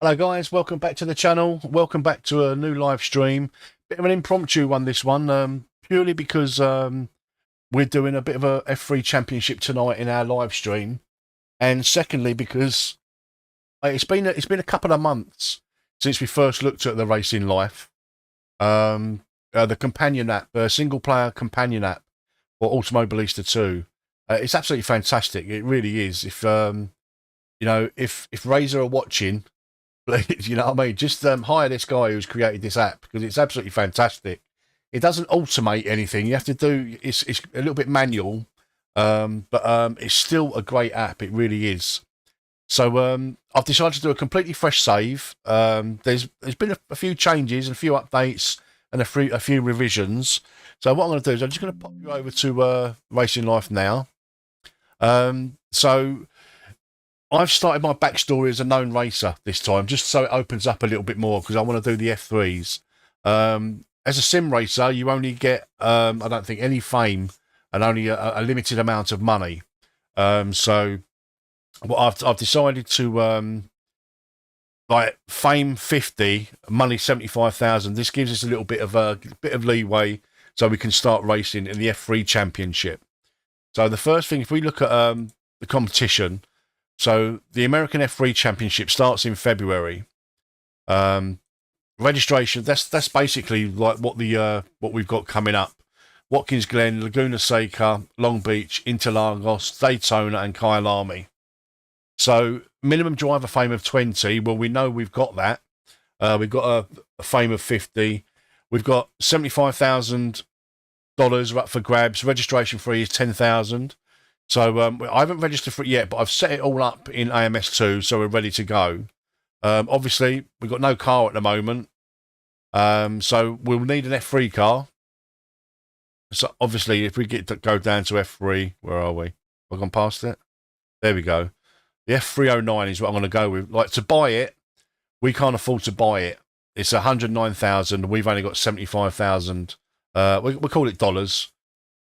Hello guys, welcome back to the channel. Welcome back to a new live stream. Bit of an impromptu one, this one, purely because we're doing a bit of a F3 championship tonight in our live stream, and secondly because it's been a couple of months since we first looked at the Racing Life, the companion app, single player companion app for Automobilista 2. It's absolutely fantastic. It really is. If you know, if Razer are watching, you know what I mean? Just hire this guy who's created this app, because it's absolutely fantastic. It doesn't automate anything. You have to do it's a little bit manual, but it's still a great app. It really is. So I've decided to do a completely fresh save. There's been a few changes and a few updates and a few revisions. So what I'm going to do is I'm just going to pop you over to Racing Life now. So I've started my backstory as a known racer this time, just so it opens up a little bit more, because I want to do the F3s. As a sim racer, you only get, I don't think, any fame and only a limited amount of money. So what I've decided to, like, fame 50, money 75,000. This gives us a little bit of leeway, so we can start racing in the F3 Championship. So the first thing, if we look at the competition. So the American F3 Championship starts in February. Registration, that's basically like what we've got coming up. Watkins Glen, Laguna Seca, Long Beach, Interlagos, Daytona and Kyalami. So minimum driver fame of 20. Well, we know we've got that. We've got a fame of 50. We've got $75,000 up for grabs. Registration fee is 10,000. So I haven't registered for it yet, but I've set it all up in AMS2, so we're ready to go. Obviously, we've got no car at the moment, so we'll need an F3 car. So obviously, if we go down to F3, where are we? Have I gone past it? There we go. The F309 is what I'm going to go with. Like, to buy it, we can't afford to buy it. It's 109,000. We've only got 75,000. We call it dollars.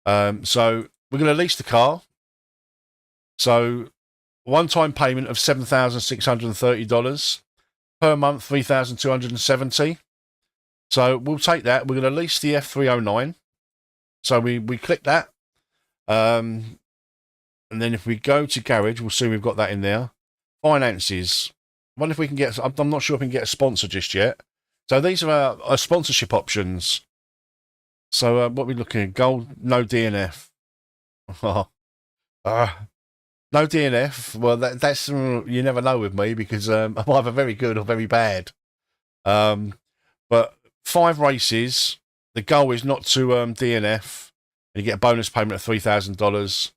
So we're going to lease the car. So one-time payment of $7,630 per month, $3,270. So we'll take that. We're going to lease the F309. So we click that, and then if we go to garage, we'll see we've got that in there. Finances. I wonder if we can get. I'm not sure if we can get a sponsor just yet. So these are our sponsorship options. So what are we looking at? Gold, no DNF. No DNF. Well, that's you never know with me, because I'm either very good or very bad. But 5 races. The goal is not to DNF, and you get a bonus payment of $3,000.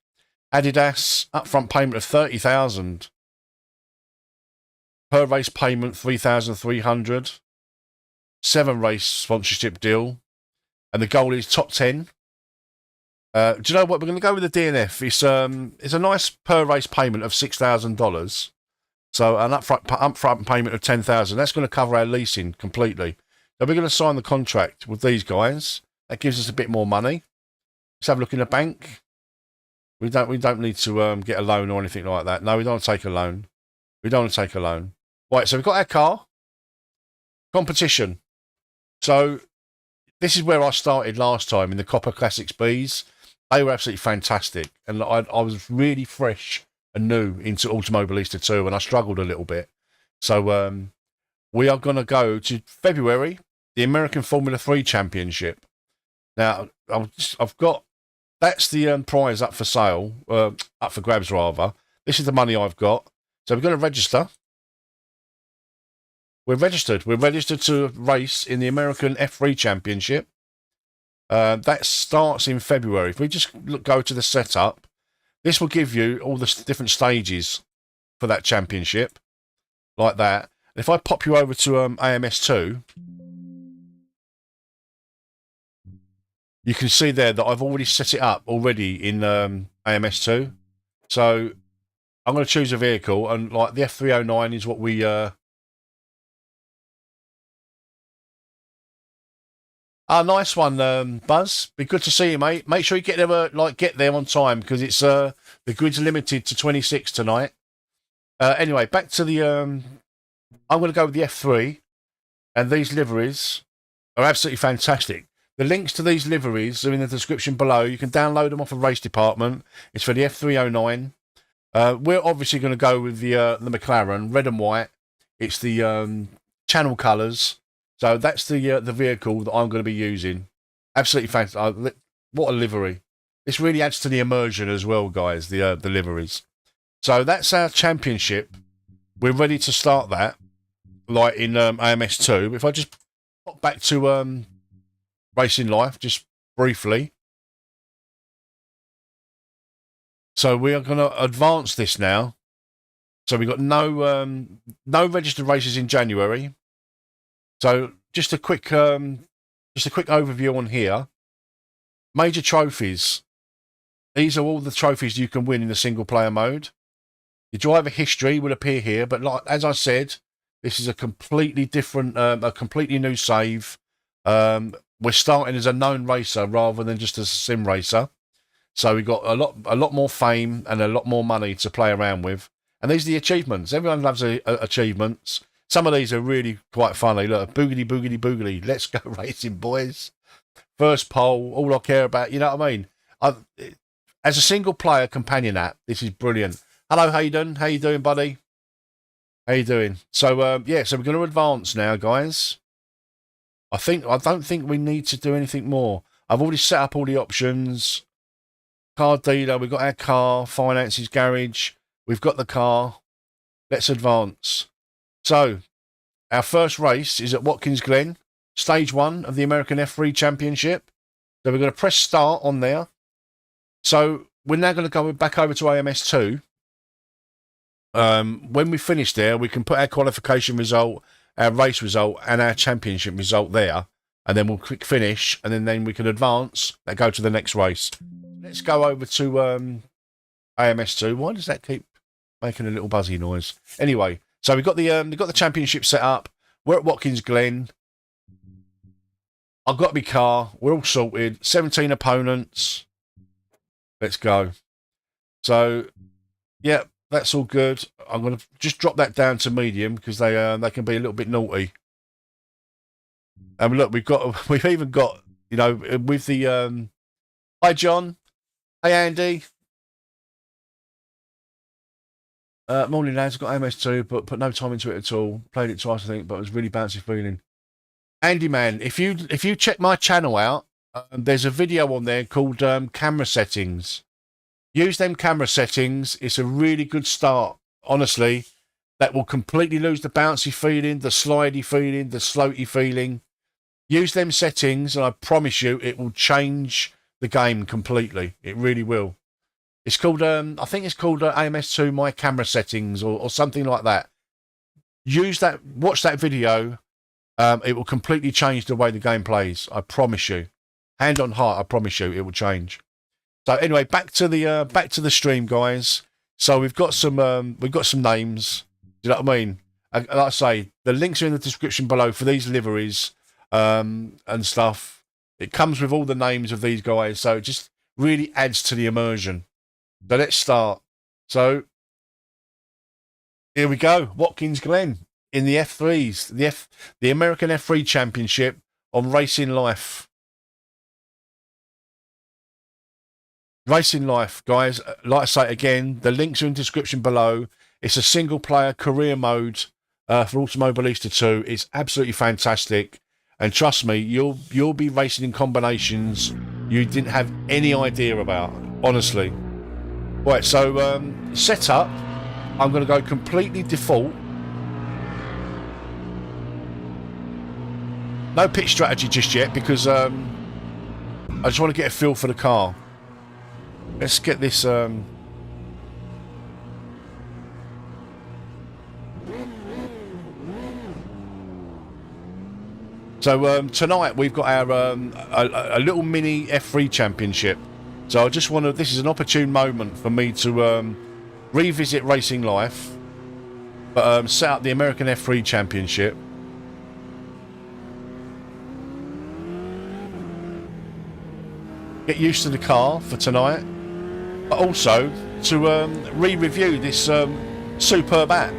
Adidas upfront payment of $30,000. Per race payment $3,300. 7 race sponsorship deal, and the goal is top 10. Do you know what? We're going to go with the DNF. It's a nice per race payment of $6,000. So an upfront payment of $10,000. That's going to cover our leasing completely. So we're going to sign the contract with these guys. That gives us a bit more money. Let's have a look in the bank. We don't need to get a loan or anything like that. No, we don't want to take a loan. We don't want to take a loan. Right. So we've got our car. Competition. So this is where I started last time in the Copper Classics Bs. They were absolutely fantastic, and I was really fresh and new into Automobilista 2, and I struggled a little bit. So we are going to go to February, the American Formula 3 Championship. Now, I've got, that's the prize up for sale, up for grabs rather. This is the money I've got. So we're going to register. We're registered. We're registered to race in the American F3 Championship. That starts in February. If we just go to the setup, this will give you all the different stages for that championship, like that. If I pop you over to AMS2, you can see there that I've already set it up already in AMS2. So I'm going to choose a vehicle, and like the F309 is what we Ah, nice one, Buzz. Be good to see you, mate. Make sure you get there, get there on time because it's the grid's limited to 26 tonight. Anyway, back to the. I'm going to go with the F3, and these liveries are absolutely fantastic. The links to these liveries are in the description below. You can download them off of Race Department. It's for the F309. We're obviously going to go with the McLaren, red and white. It's the channel colours. So that's the vehicle that I'm going to be using. Absolutely fantastic. What a livery. This really adds to the immersion as well, guys, the liveries. So that's our championship. We're ready to start that, like in AMS2. If I just pop back to Racing Life, just briefly. So we are going to advance this now. So we've got no registered races in January. So just a quick overview on here. Major trophies. These are all the trophies you can win in the single player mode. Your driver history will appear here, but like as I said, this is a completely different, a completely new save. We're starting as a known racer rather than just as a sim racer. So we've got a lot more fame and a lot more money to play around with. And these are the achievements. Everyone loves achievements. Some of these are really quite funny. Look, boogity, boogity, boogity. Let's go racing, boys. First pole, all I care about. You know what I mean? As a single player companion app, this is brilliant. Hello, Hayden. How you doing, buddy? How you doing? So, yeah, so we're going to advance now, guys. I don't think we need to do anything more. I've already set up all the options. Car dealer, we've got our car. Finances, garage. We've got the car. Let's advance. So, our first race is at Watkins Glen, stage 1 of the American F3 Championship. So we're going to press start on there. So we're now going to go back over to AMS2. When we finish there, we can put our qualification result, our race result, and our championship result there. And then we'll click finish, and then we can advance and go to the next race. Let's go over to AMS2. Why does that keep making a little buzzy noise? Anyway. So we've got the championship set up. We're at Watkins Glen. I've got my car. We're all sorted. 17 opponents. Let's go. So, yeah, that's all good. I'm going to just drop that down to medium because they can be a little bit naughty. And look, we've even got, you know, with the hi John, hey Andy. Morning lads, got AMS2, but put no time into it at all. Played it twice, I think, but it was really bouncy feeling. Andy man, if you check my channel out, there's a video on there called camera settings. Use them camera settings. It's a really good start. Honestly, that will completely lose the bouncy feeling, the slidey feeling, the floaty feeling. Use them settings, and I promise you, it will change the game completely. It really will. It's called, I think it's called AMS2 My Camera Settings or something like that. Use that, watch that video. It will completely change the way the game plays. I promise you. Hand on heart, I promise you, it will change. So anyway, back to the stream, guys. So we've got some names. Do you know what I mean? Like I say, the links are in the description below for these liveries and stuff. It comes with all the names of these guys, so it just really adds to the immersion. So let's start. So here we go. Watkins Glen in the F3s, the American F3 Championship on Racing Life. Racing Life, guys. Like I say again, the links are in the description below. It's a single player career mode for Automobilista 2. It's absolutely fantastic. And trust me, you'll be racing in combinations you didn't have any idea about, honestly. Right, so setup, I'm going to go completely default. No pitch strategy just yet because I just want to get a feel for the car. Let's get this. So tonight we've got our a little mini F3 championship. So I just want to. This is an opportune moment for me to revisit Racing Life, but set up the American F3 Championship. get used to the car for tonight, but also to re-review this superb app.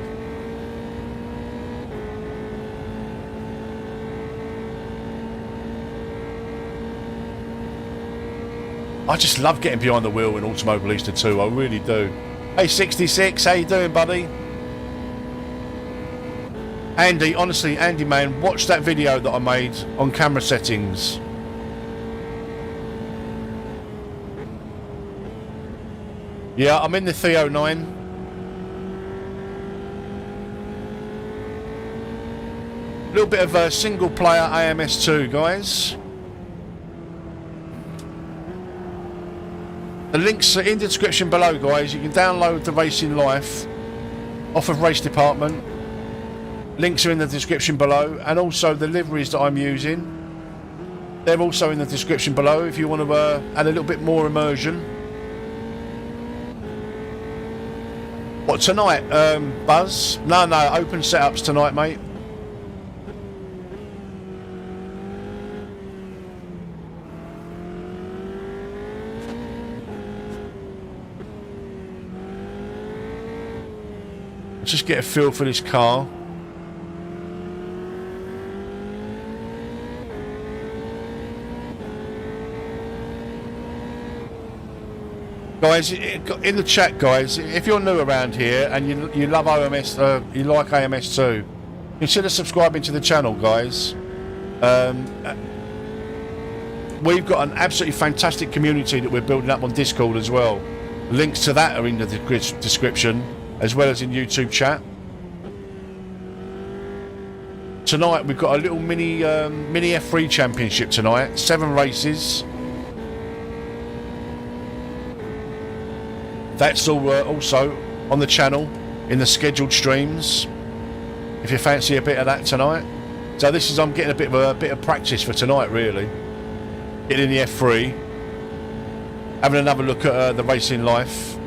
I just love getting behind the wheel in Automobilista 2, I really do. Hey 66, how you doing, buddy? Andy, honestly, Andy man, watch that video that I made on camera settings. Yeah, I'm in the 309. A little bit of a single player AMS2, guys. The links are in the description below, guys. You can download the Racing Life off of Race Department. Links are in the description below, and also the liveries that I'm using. They're also in the description below if you want to add a little bit more immersion. What, tonight, Buzz? No, open setups tonight, mate. Let's just get a feel for this car. Guys, in the chat, guys, if you're new around here and you love AMS, you like AMS2, consider subscribing to the channel, guys. We've got an absolutely fantastic community that we're building up on Discord as well. Links to that are in the description, as well as in YouTube chat. Tonight we've got a little mini F3 championship tonight, 7 races. That's all also on the channel in the scheduled streams, if you fancy a bit of that tonight. So this is, I'm getting a bit of practice for tonight, really. Getting in the F3, having another look at the Racing Life.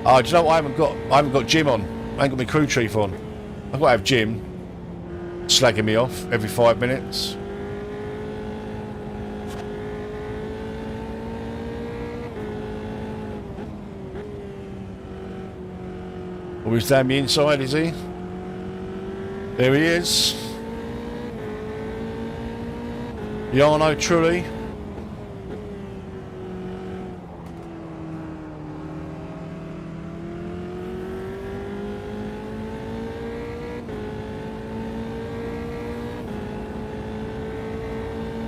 Oh, do you know what I haven't got Jim on. I ain't got my crew chief on. I've got to have Jim slagging me off every 5 minutes. Oh, he's down the inside, is he? There he is. Yarno Trulli.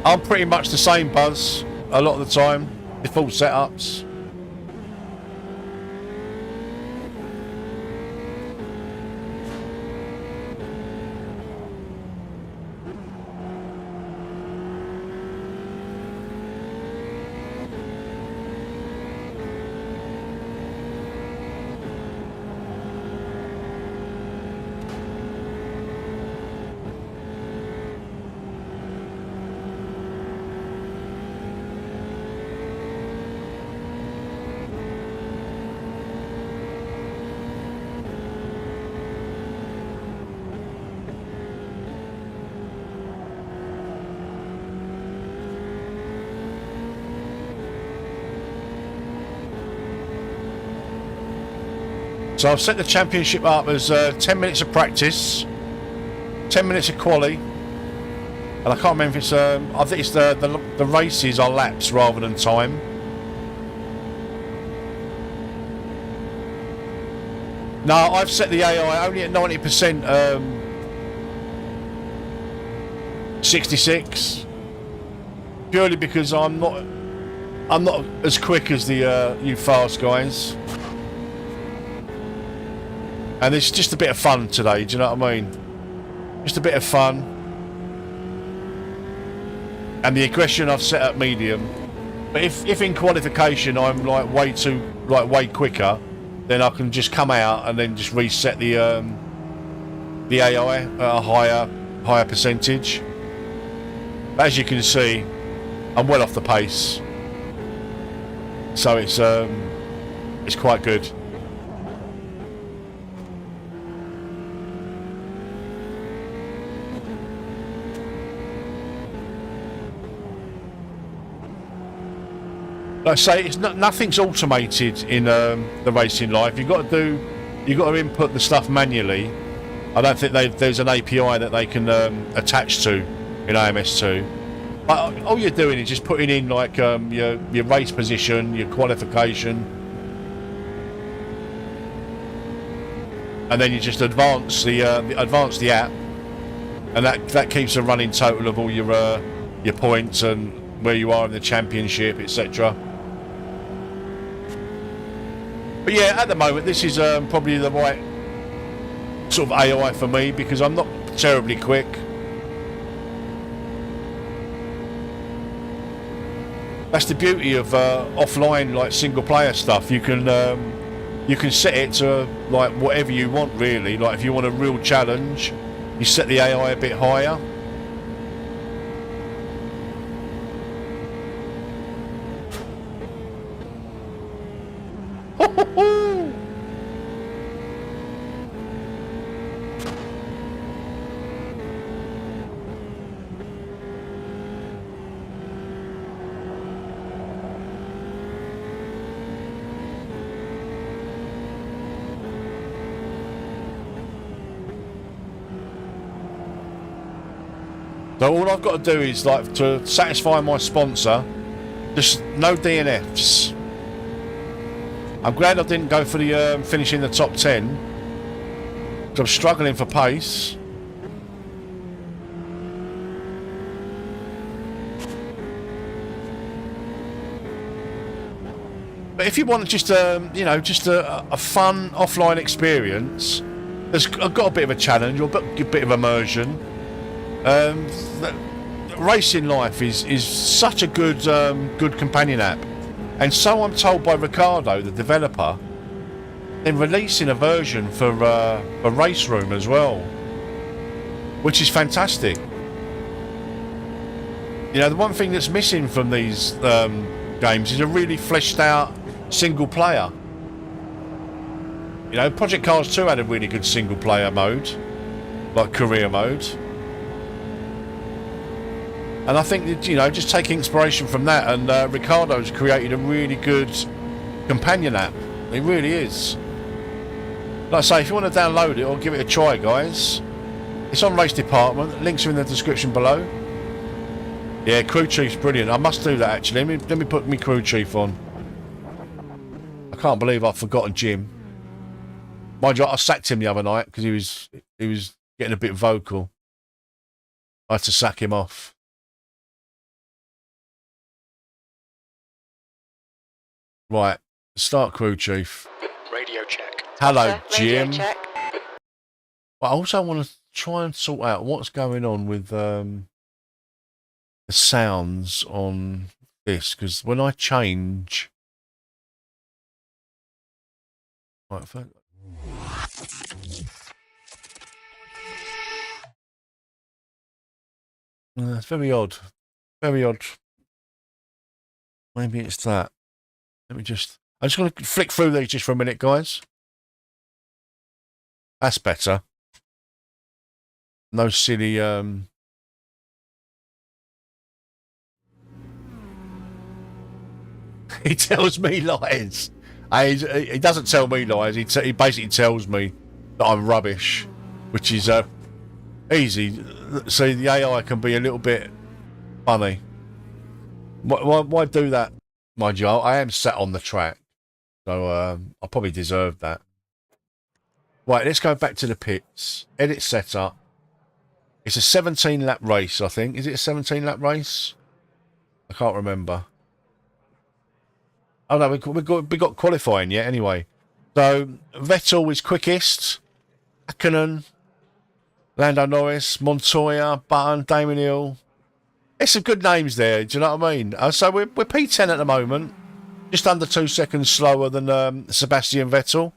I'm pretty much the same, Buzz, a lot of the time. Default setups. So I've set the championship up as 10 minutes of practice, 10 minutes of quali, and I can't remember if it's, I think it's the races are laps rather than time. No, I've set the AI only at 90%, 66, purely because I'm not as quick as the you fast guys. And it's just a bit of fun today, do you know what I mean? Just a bit of fun. And the aggression I've set at medium. But if in qualification I'm like way quicker, then I can just come out and then just reset the AI at a higher percentage. But as you can see, I'm well off the pace. So it's quite good. Like I say, it's nothing's automated in the racing life. You've got to input the stuff manually. I don't think there's an API that they can attach to in AMS2. But all you're doing is just putting in like your race position, your qualification, and then you just advance the app, and that keeps a running total of all your points and where you are in the championship, etc. But yeah, at the moment this is probably the right sort of AI for me because I'm not terribly quick. That's the beauty of offline, like single player stuff. You can set it to like whatever you want really. Like if you want a real challenge, you set the AI a bit higher. So all I've got to do is, like, to satisfy my sponsor, just no DNFs. I'm glad I didn't go for the finishing the top 10, because I'm struggling for pace. But if you want just just a fun offline experience, there's got a bit of a challenge or a bit of immersion. Racing Life is such a good companion app, and so I'm told by Ricardo, the developer. They're releasing a version for Race Room as well, which is fantastic. You know, the one thing that's missing from these games is a really fleshed out single player. You know, Project Cars 2 had a really good single player mode, like career mode. And I think that, you know, just taking inspiration from that, and Ricardo's created a really good companion app. It really is. Like I say, if you want to download it or give it a try, guys, it's on Race Department. Links are in the description below. Yeah, Crew Chief's brilliant. I must do that actually. Let me put my Crew Chief on. I can't believe I've forgotten Jim. Mind you, I sacked him the other night because he was getting a bit vocal. I had to sack him off. Right, start Crew Chief. Radio check. Hello, Jim. Radio check. I also want to try and sort out what's going on with the sounds on this, because when I change... Right, it's very odd. Very odd. Maybe it's that. I'm just going to flick through these just for a minute, guys. That's better. No silly... He tells me lies. He doesn't tell me lies. He basically tells me that I'm rubbish, which is easy. See, the AI can be a little bit funny. Why do that? Mind you, I am sat on the track, so I probably deserve that. Right, let's go back to the pits. Edit setup. It's a 17-lap race, I think. Is it a 17-lap race? I can't remember. Oh no, we got qualifying yet. Anyway, so Vettel is quickest. Hakkinen, Lando Norris, Montoya, Button, Damon Hill. There's some good names there. Do you know what I mean? So we're P10 at the moment, just under 2 seconds slower than Sebastian Vettel.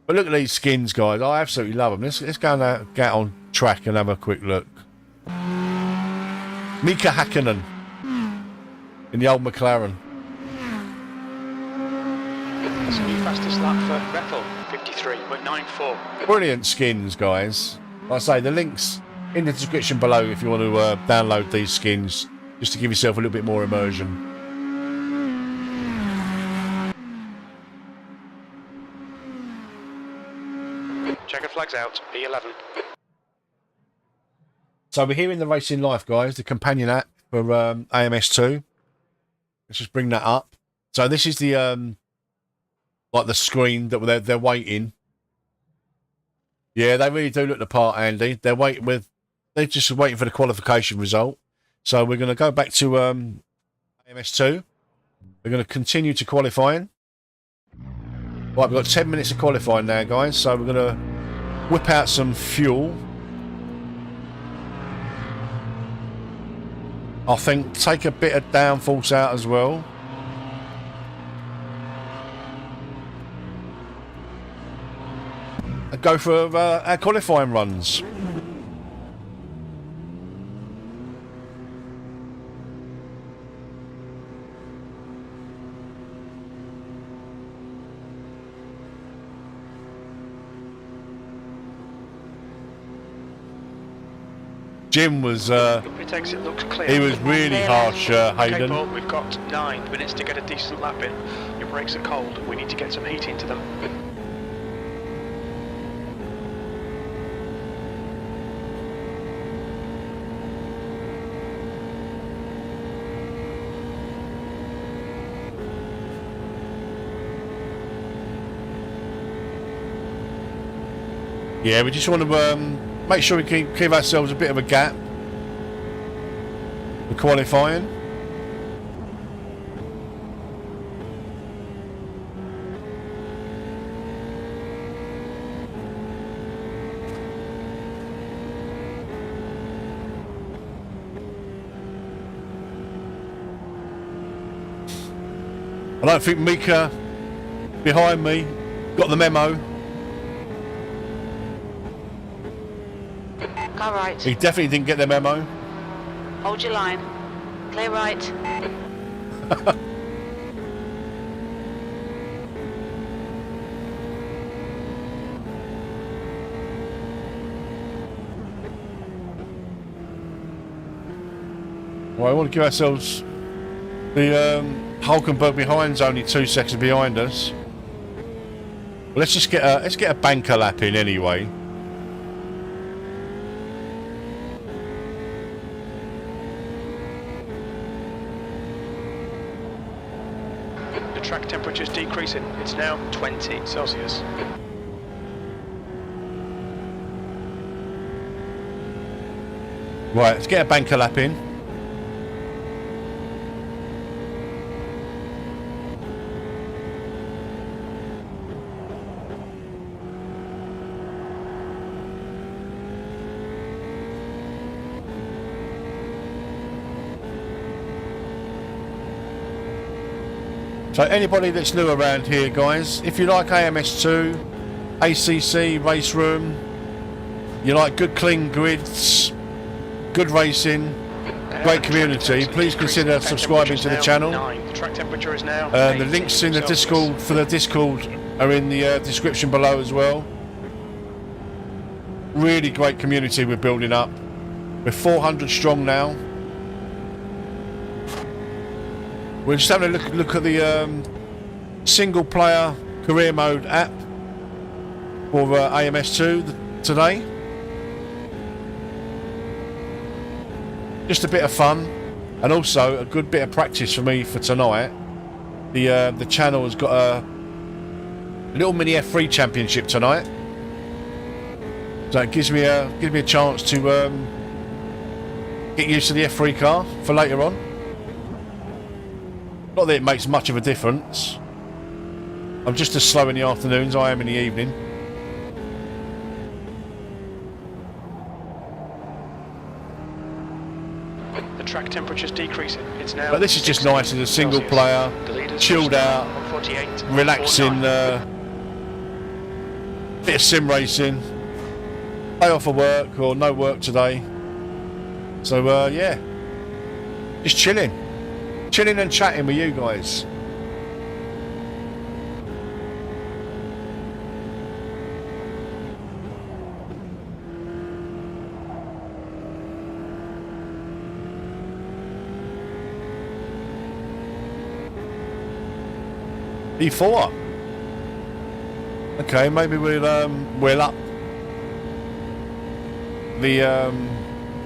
But look at these skins, guys. I absolutely love them. Let's go and get on track and have a quick look. Mika Hakkinen in the old McLaren. That's a new fastest lap for Vettel, 53.94. Brilliant skins, guys. Like I say, the links in the description below if you want to download these skins, just to give yourself a little bit more immersion. Checkered flags out, B11. So we're here in the Racing Life, guys, the companion app for AMS2. Let's just bring that up. So this is the like the screen that they're waiting. Yeah, they really do look the part, Andy. They're just waiting for the qualification result. So we're going to go back to AMS2. We're going to continue to qualifying. Right, we've got 10 minutes of qualifying now, guys. So we're going to whip out some fuel. I think take a bit of downforce out as well. And go for our qualifying runs. Jim was, It exit looks clear. he was really harsh, Okay, Hayden. Paul, we've got 9 minutes to get a decent lap in. Your brakes are cold. We need to get some heat into them. Yeah, we just want to make sure we keep ourselves a bit of a gap for qualifying. I don't think Mika behind me got the memo. Car right. He definitely didn't get the memo. Hold your line. Clear right. Well, I want to give ourselves the Hulkenberg behind's only 2 seconds behind us. Well, let's get a banker lap in anyway. The track temperature's decreasing. It's now 20 Celsius. Right, let's get a banker lap in. So anybody that's new around here, guys, if you like AMS2, ACC, Race Room, you like good clean grids, good racing, great community, please consider subscribing to the channel. The track temperature is now The links in the Discord for the Discord are in the description below as well. Really great community we're building up. We're 400 strong now. We're just having a look at the single player career mode app for AMS2 today. Just a bit of fun and also a good bit of practice for me for tonight. The channel has got a little mini F3 championship tonight, so it gives me a chance to get used to the F3 car for later on. Not that it makes much of a difference. I'm just as slow in the afternoons as I am in the evening. The track temperature's decreasing. It's now. But this is just nice as a single player, chilled out, relaxing, bit of sim racing, day off of work or no work today. So yeah, just chilling and chatting with you guys. E4. Okay, maybe we'll up the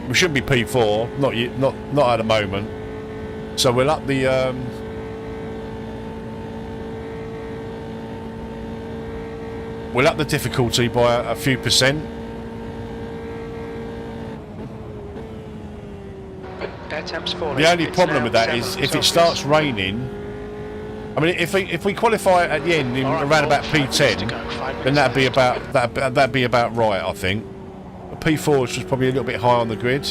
we shouldn't be P4, not at the moment. So we'll up the difficulty by a few percent. Air temp's falling. The only It's problem now with that 7 is if it Celsius. starts raining. I mean, if we qualify at the end in All right, around about 5 minutes to P10, go, 5 then minutes left. that'd be about right, I think. But P4 is just probably a little bit high on the grid.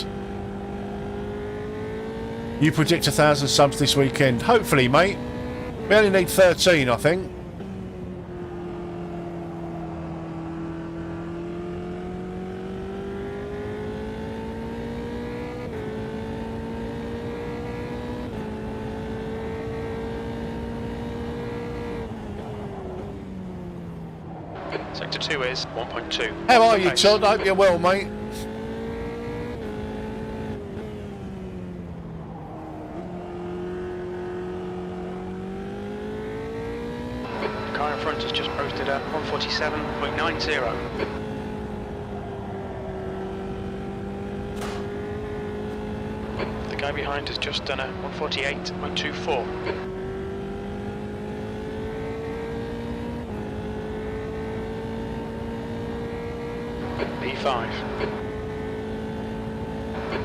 You predict 1,000 subs this weekend? Hopefully, mate. We only need 13, I think. Sector 2 is 1.2. How Off are the you, pace. Todd? I hope you're well, mate. The car in front has just posted at 147.90. The guy behind has just done a 148.24. B5.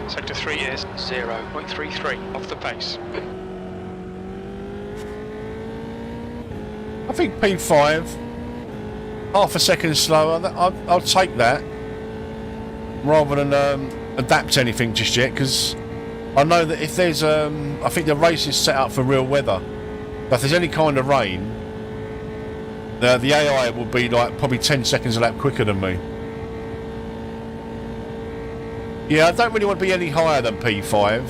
Sector 3 is 0.33 off the pace. I think P5, half a second slower. I'll take that rather than adapt anything just yet, because I know that if there's I think the race is set up for real weather. But if there's any kind of rain, the AI will be like probably 10 seconds a lap quicker than me. Yeah, I don't really want to be any higher than P5,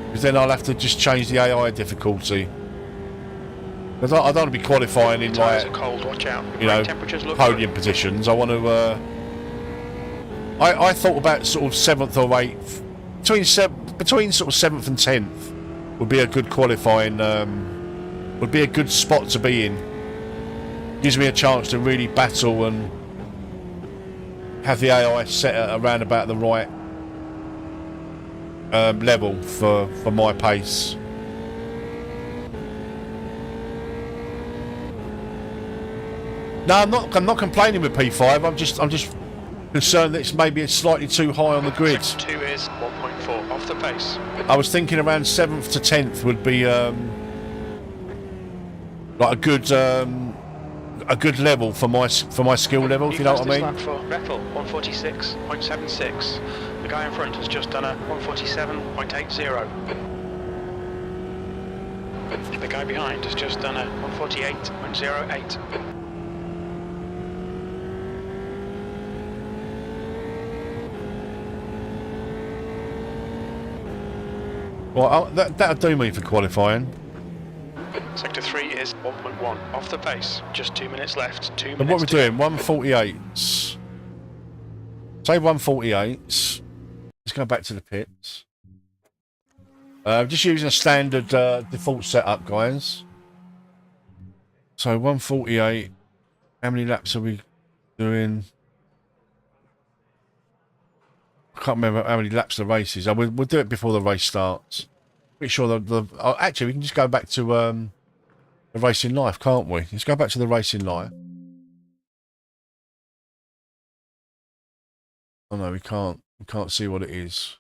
because then I'll have to just change the AI difficulty. Because I don't want to be qualifying in Tyres like, are cold, watch out. you know, Temperatures look podium positions. I want to. I thought about sort of 7th or 8th, between sort of 7th and 10th would be a good qualifying. Would be a good spot to be in. Gives me a chance to really battle and have the AI set at around about the right level for my pace. No, I'm not complaining with P5. I'm just concerned that it's maybe slightly too high on the grid. Sector 2 is 1.4 off the pace. I was thinking around 7th to 10th would be like a good level for my skill level, if you know what I mean. For Vettel, 146.76. The guy in front has just done a 147.80. The guy behind has just done a 148.08. Well, that'll do me for qualifying. Sector 3 is 1.1 off the pace. Just 2 minutes left. 2 minutes. And what we're to doing, 148s. Say 148s. Let's go back to the pits. Just using a standard default setup, guys. So 148. How many laps are we doing? I can't remember how many laps the race is. We'll do it before the race starts. Pretty sure actually we can just go back to the racing life, can't we? Let's go back to the racing life. Oh no, we can't. We can't see what it is.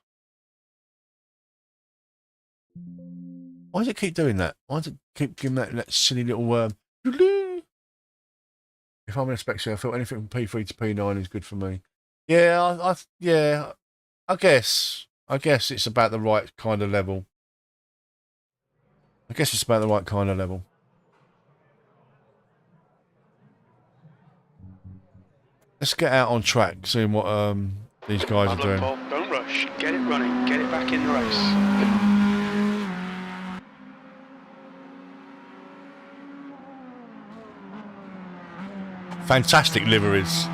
Why does it keep doing that? Why does it keep giving that silly little if I'm in a spec I feel anything from P3 to P9 is good for me. Yeah, yeah. I guess it's about the right kind of level. Let's get out on track, seeing what these guys are doing. Paul, don't rush. Get it running. Get it back in the race. Fantastic liveries.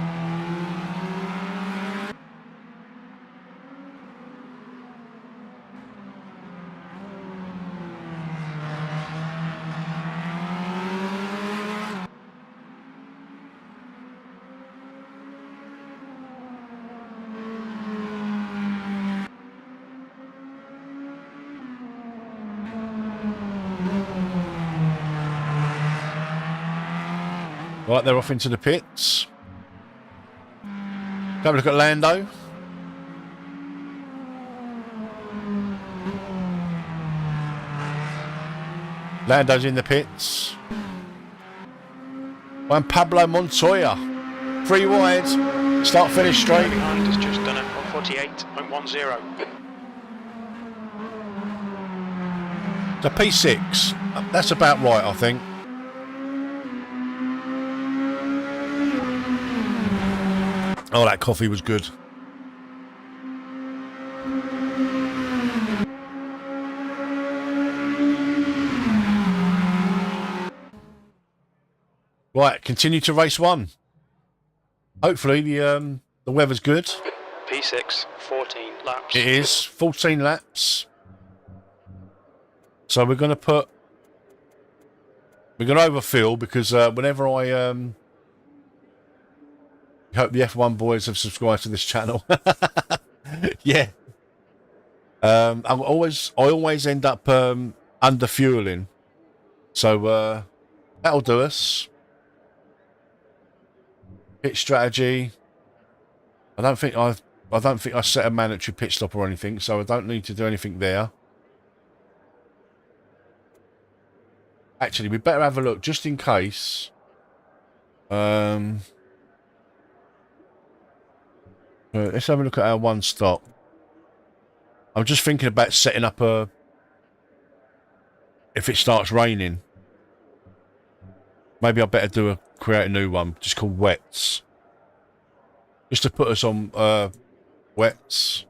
Right, they're off into the pits. Have a look at Lando. Lando's in the pits. Juan Pablo Montoya. 3 wide. Start finish straight. Behind has just done it on 48.10. It's a P6. That's about right, I think. Oh, that coffee was good. Right, continue to race 1. Hopefully the weather's good. P6, 14 laps. It is 14 laps. So we're going to overfill because whenever I hope the F1 boys have subscribed to this channel. Yeah. I always end up under fueling. So that'll do us. Pit strategy. I don't think I set a mandatory pit stop or anything, so I don't need to do anything there. Actually, we better have a look just in case. Let's have a look at our 1 stop. I'm just thinking about setting up if it starts raining. Maybe I better create a new one, just called wets. Just to put us on wets.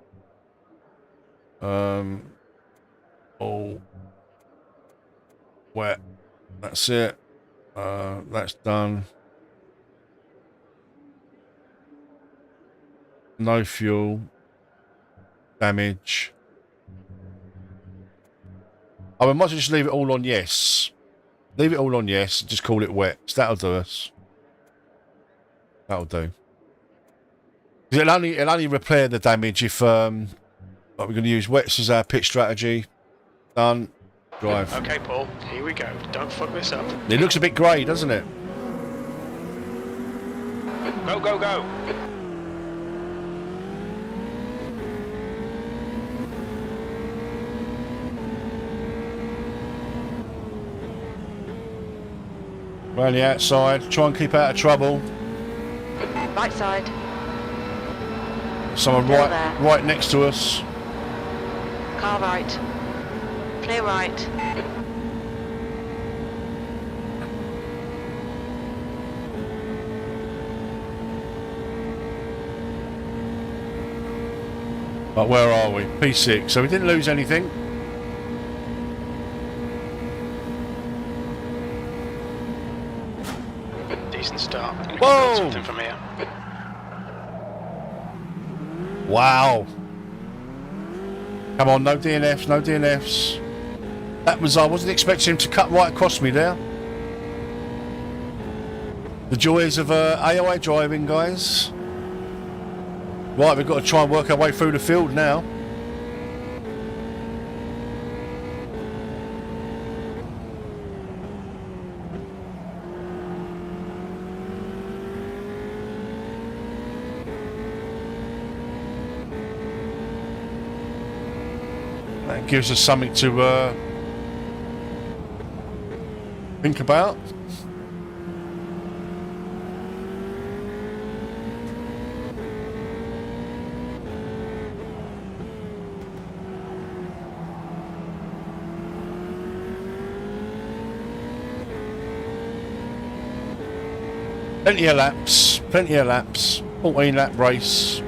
Oh, wet. That's it. That's done. No fuel. Damage. Oh, we might as well just leave it all on yes. Leave it all on yes. Just call it wets. That'll do us. That'll do. It'll only repair the damage if we're going to use wets as our pit strategy. Done. Drive. Okay, Paul. Here we go. Don't fuck this up. It looks a bit grey, doesn't it? Go, go, go. Round the outside. Try and keep out of trouble. Right side. Someone right next to us. Car right. Clear right. But where are we? P6. So we didn't lose anything. Decent start. We can Whoa! build something from here. Wow. Come on, no DNFs, no DNFs. That was, I wasn't expecting him to cut right across me there. The joys of AOA driving, guys. Right, we've got to try and work our way through the field now. That gives us something to think about. Plenty of laps, 14 lap race.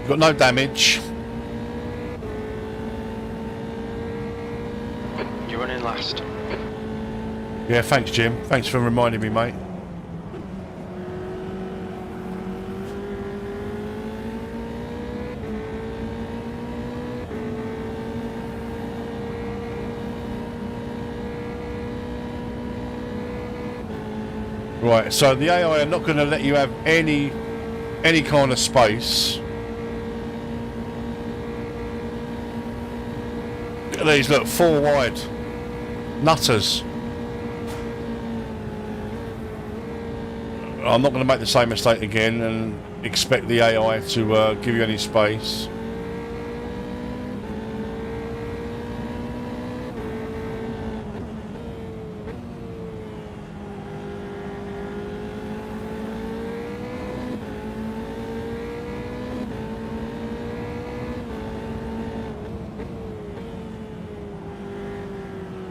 Got no damage. You're running last. Yeah, thanks Jim. Thanks for reminding me, mate. Right, so the AI are not going to let you have any kind of space. at these, look, 4 wide. Nutters. I'm not going to make the same mistake again and expect the AI to give you any space.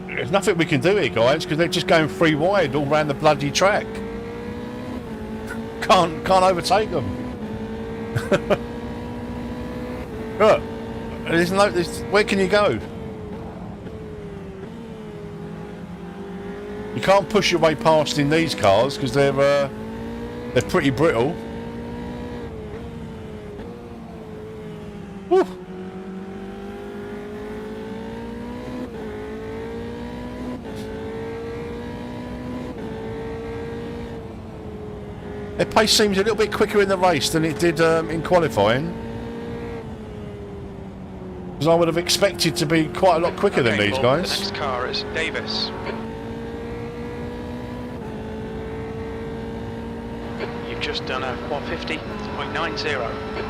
There's nothing we can do here, guys, because they're just going 3 wide all around the bloody track. Can't overtake them. Look, where can you go? You can't push your way past in these cars because they're pretty brittle. Woo. Their pace seems a little bit quicker in the race than it did in qualifying. Because I would have expected to be quite a lot quicker than these guys. The next car is Davis. You've just done a 150.90.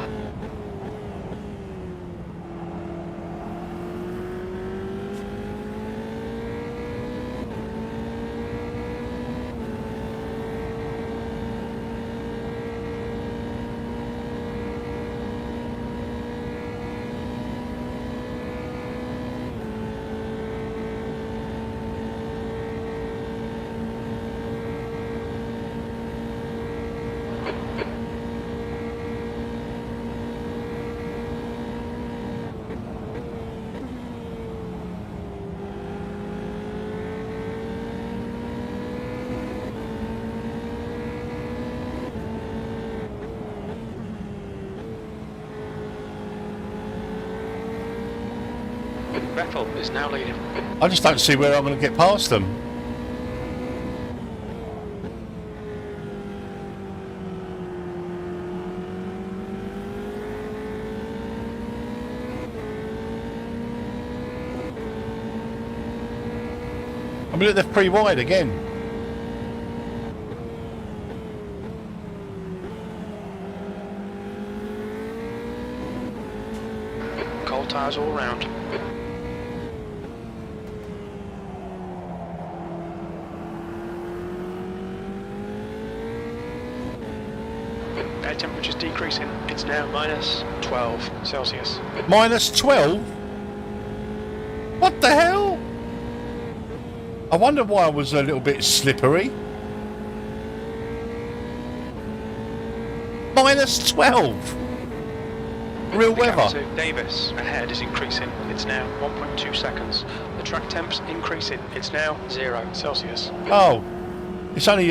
Vettel is now leading. I just don't see where I'm going to get past them. I mean, look, they're 3 wide again. Cold tyres all round. Air temperature's decreasing. It's now minus 12 Celsius. Minus 12? What the hell? I wonder why I was a little bit slippery. Minus 12! Real The gap weather. to Davis ahead is increasing. It's now 1.2 seconds. The track temp's increasing. It's now 0 Celsius. Oh, it's only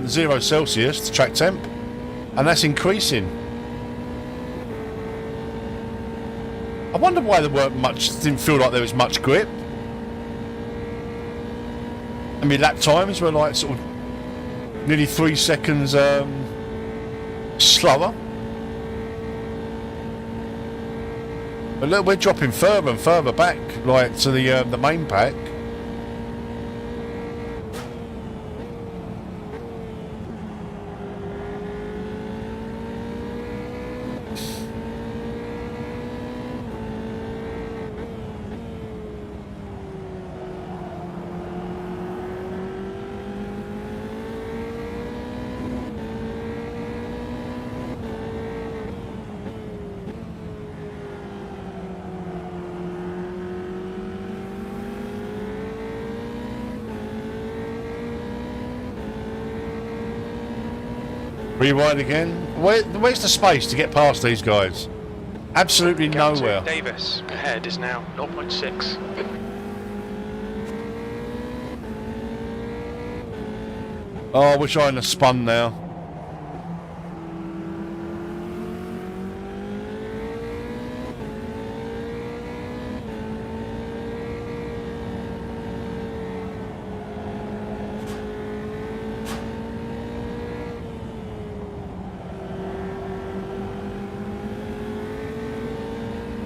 0 Celsius, the track temp, and that's increasing. I wonder why there weren't much, didn't feel like there was much grip. I mean, lap times were like sort of nearly 3 seconds slower. But look, we're dropping further and further back, like to the main pack. Rewind again. Where's the space to get past these guys? Absolutely Gap to nowhere. Davis ahead is now 0.6. Oh, I wish I hadn't spun now.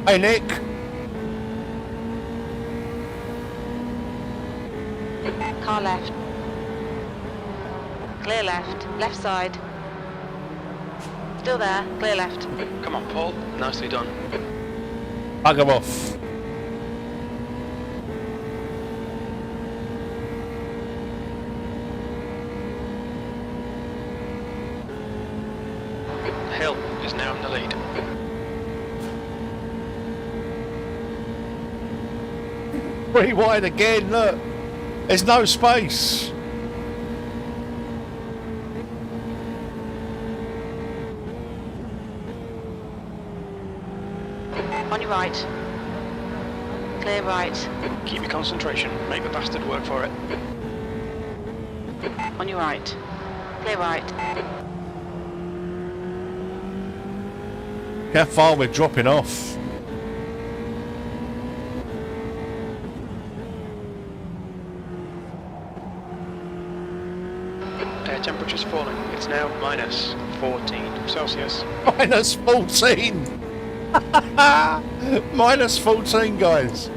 Hey, Nick. Car left. Clear left. Left side. Still there. Clear left. Come on, Paul. Nicely done. Bugger off. Hill is now in the lead. Pretty wide again, look. There's no space. On your right. Clear right. Keep your concentration. Make the bastard work for it. On your right. Clear right. How far we're dropping off. Air temperature's falling. It's now minus 14 Celsius. Minus 14. Minus 14, guys.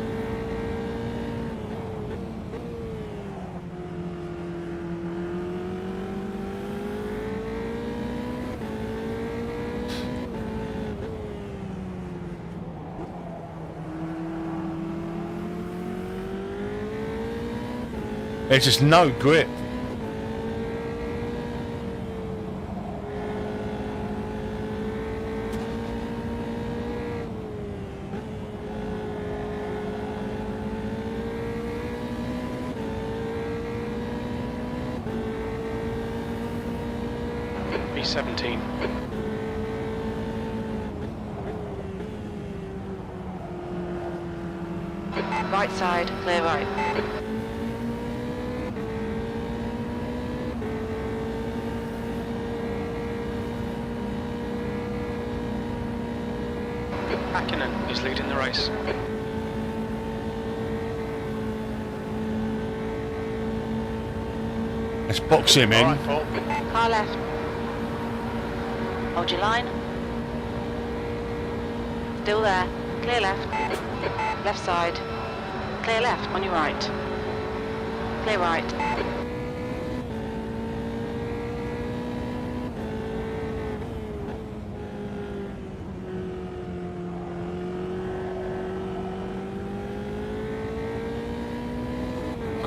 There's just no grip. B17. Right side. Clear right. Hakkinen is leading the race. Let's box him in. All right, Paul. Car left. Hold your line. Still there. Clear left. Left side. Clear left. On your right. Clear right.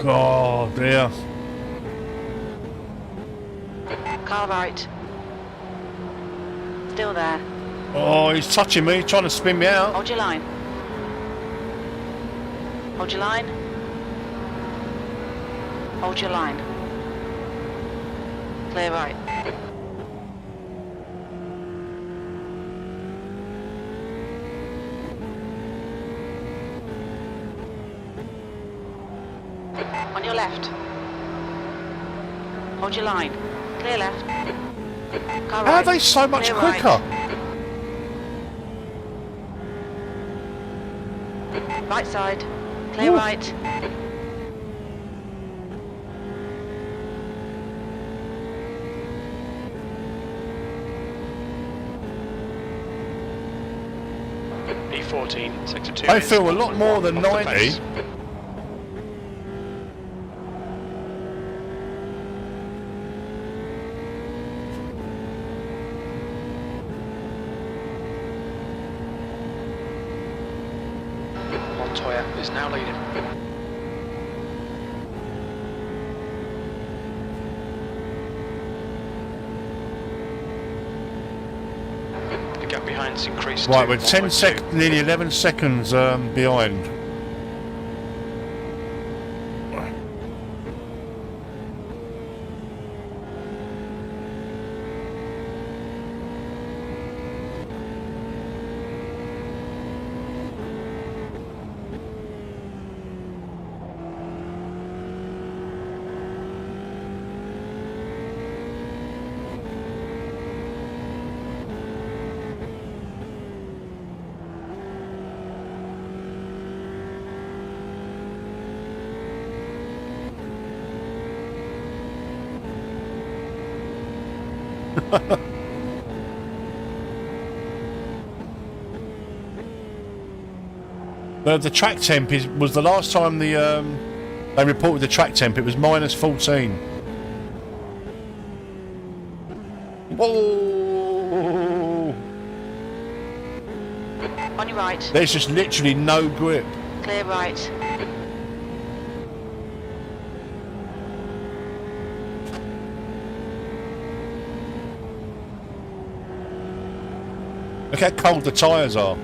Oh dear. Car right. Still there. Oh, he's touching me, trying to spin me out. Hold your line. Hold your line. Hold your line. Clear right. On your left. Hold your line. Clear left. Car How are right. they so much Clear quicker? Right side. Clear Ooh. right. B14, sector 2. They feel a lot more than Off the 90. pace. Montoya is now leading. The gap behind's increased. Right, to we're 10 1.2. nearly 11 seconds behind. The track temp was the last time the They reported the track temp, it was minus 14. Whoa! On your right. There's just literally no grip. Clear right. Look how cold the tyres are.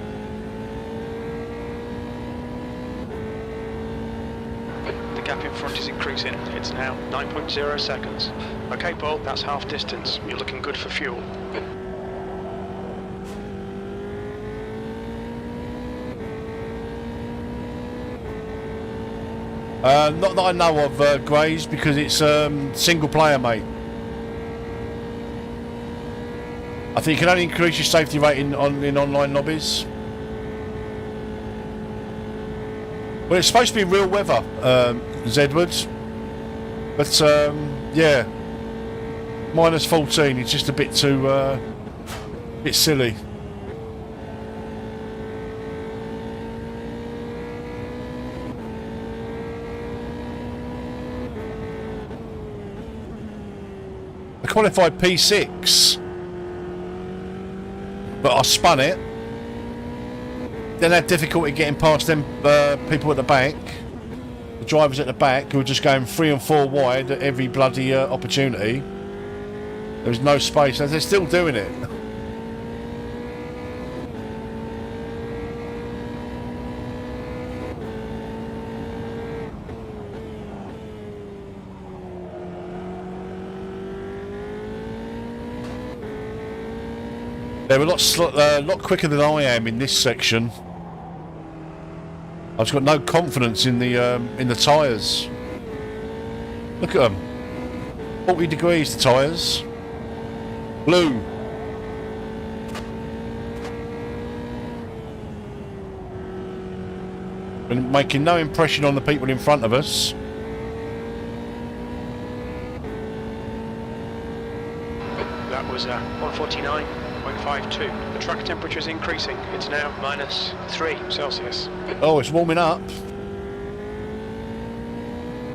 The gap in front is increasing. It's now 9.0 seconds. Okay, Paul, that's half distance. You're looking good for fuel. Not that I know of, Grays, because it's single player, mate. I think you can only increase your safety rating in online lobbies. Well, it's supposed to be real weather, Zedward. But, yeah. Minus 14 is just a bit too, bit silly. I qualified P6. But I spun it. Then had difficulty getting past them people at the back. The drivers at the back who were just going 3 and 4 wide at every bloody opportunity. There was no space, and they're still doing it. They're a lot quicker than I am in this section. I've just got no confidence in the tyres. Look at them. 40 degrees the tyres. Blue. And making no impression on the people in front of us. That was 149.52. The track temperature is increasing. It's now minus 3 Celsius. Oh, it's warming up.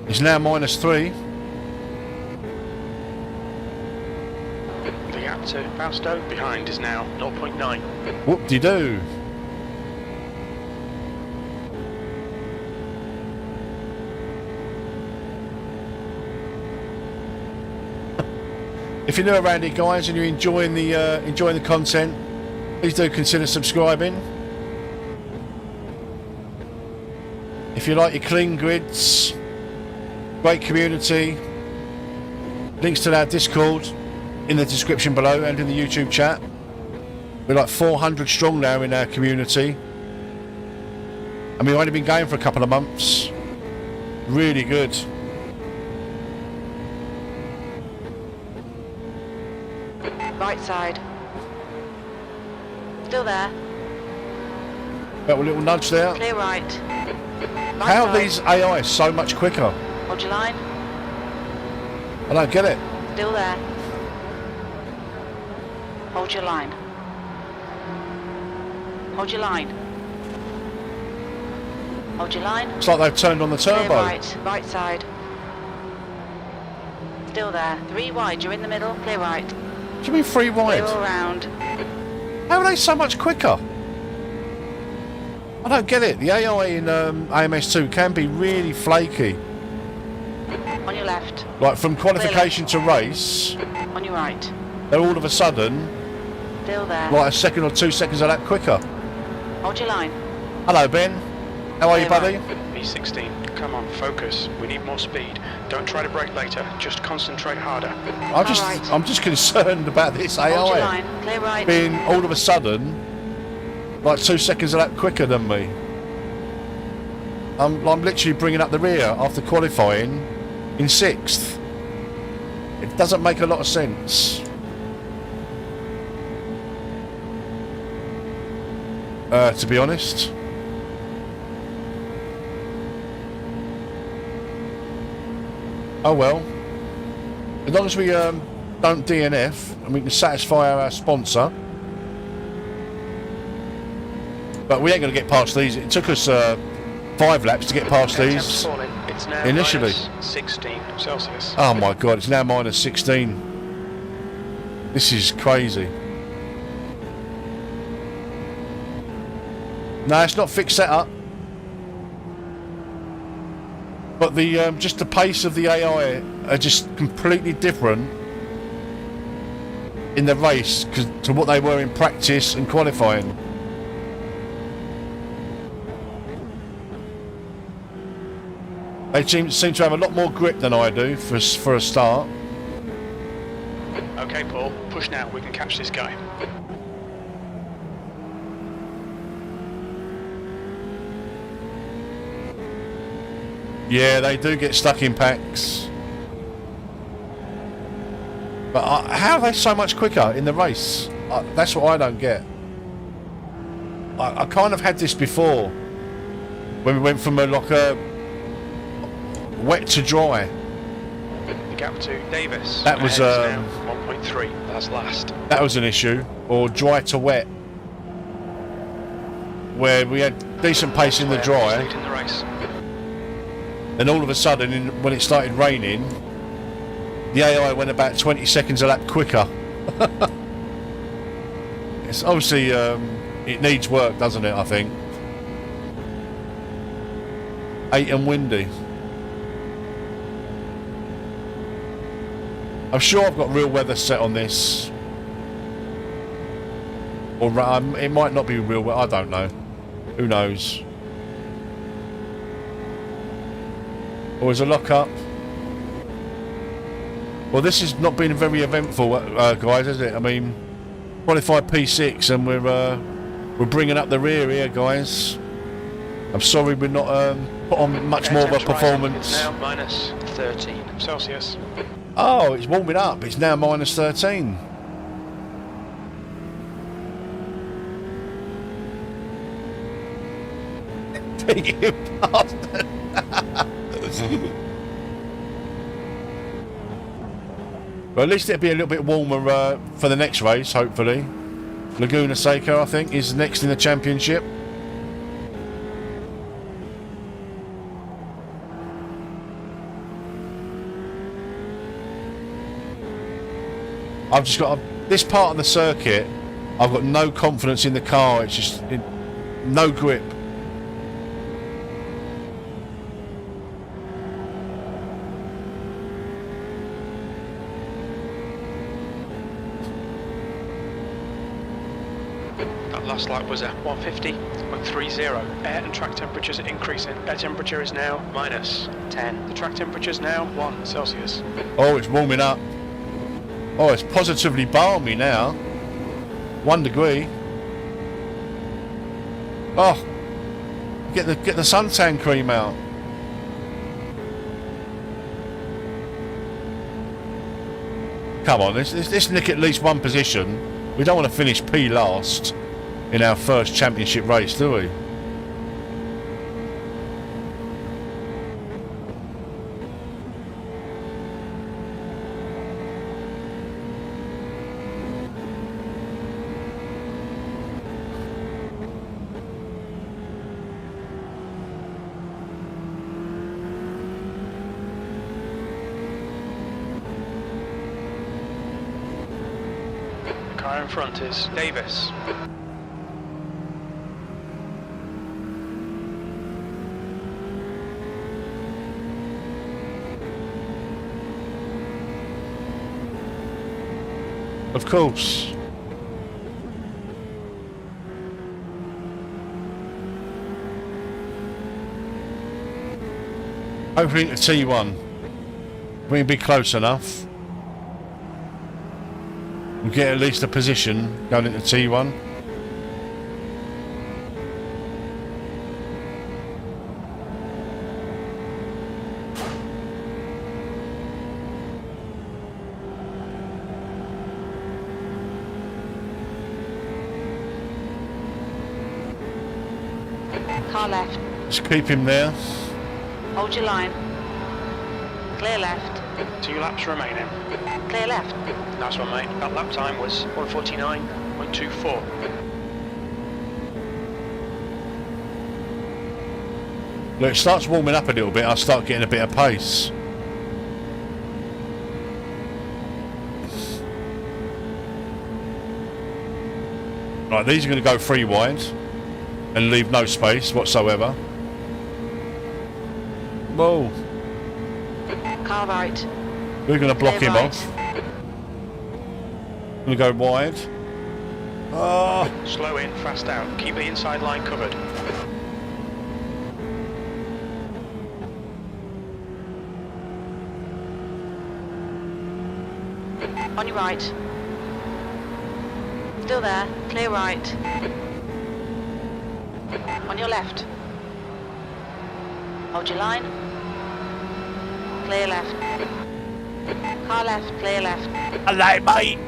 It's now minus 3. The gap to Fausto behind is now 0.9. Whoop-de-doo. If you're new around here, guys, and you're enjoying the content, please do consider subscribing. If you like your clean grids, great community, links to our Discord in the description below and in the YouTube chat. We're like 400 strong now in our community, and we've only been going for a couple of months. Really good. Right side. Still there. Got a little nudge there. Clear right. How are these AI so much quicker? Hold your line. I don't get it. Still there. Hold your line. Hold your line. Hold your line. It's like they've turned on the Clear turbo. right. Right side. Still there. 3 wide. You're in the middle. Clear right. What do you mean 3 wide? Clear all round. How are they so much quicker? I don't get it. The AI in AMS2 can be really flaky. On your left. Like from qualification to race, On your right. they're all of a sudden Still there. like a second or 2 seconds of that quicker. Hold your line. Hello, Ben. How are you, buddy? B16, come on, focus. We need more speed. Don't try to brake later. Just concentrate harder. I'm just concerned about this Hold your AI line. Clear right. being all of a sudden like 2 seconds of that quicker than me. I'm literally bringing up the rear after qualifying in 6th. It doesn't make a lot of sense. To be honest. Oh well. As long as we don't DNF and we can satisfy our sponsor. But we ain't going to get past these. It took us 5 laps to get past Temp's these. falling. It's now initially. minus 16 Celsius. Oh my god, it's now minus 16. This is crazy. No, it's not fixed setup. But the just the pace of the AI are just completely different in the race to what they were in practice and qualifying. They seem to have a lot more grip than I do for a start. Okay, Paul, push now. We can catch this guy. Yeah, they do get stuck in packs. But how are they so much quicker in the race? That's what I don't get. I kind of had this before when we went from like a wet to dry. The gap to Davis. That was now 1.3. That's last. That was an issue. Or dry to wet, where we had decent pace in the dry. In the race. And all of a sudden, when it started raining, the AI went about 20 seconds a lap quicker. It's obviously, it needs work, doesn't it, I think. 8 and windy. I'm sure I've got real weather set on this. Or it might not be real weather, I don't know. Who knows? Or is a lock-up? Well, this has not been very eventful, guys, has it? I mean, qualified P6 and we're bringing up the rear here, guys. I'm sorry we're not put on much more of a performance. It's now minus 13 Celsius. Oh, it's warming up. It's now minus 13. You bastard. Well, at least it'll be a little bit warmer for the next race, hopefully. Laguna Seca, I think, is next in the championship. I've just got this part of the circuit. I've got no confidence in the car. It's just no grip. Last lap was a 150.30. Air and track temperatures are increasing. Air temperature is now minus 10. The track temperature is now 1 Celsius. Oh, it's warming up. Oh, it's positively balmy now. 1 degree. Oh, get the suntan cream out. Come on, let's nick at least one position. We don't want to finish P last in our first championship race, do we? The car in front is Davis. Of course. Hopefully to T1. We'll be close enough. We'll get at least a position going into T1. Car left. Just keep him there. Hold your line. Clear left. 2 laps remaining. Clear left. Nice one, mate. That lap time was 149.24. Look, it starts warming up a little bit. I start getting a bit of pace. Right, these are going to go 3 wide and leave no space whatsoever. Whoa. Car right. We're going to block Clear him right. off. Going to go wide. Ah. Slow in, fast out. Keep the inside line covered. On your right. Still there. Clear right. On your left. Hold your line. Clear left. Car left. Clear left. Hello, mate.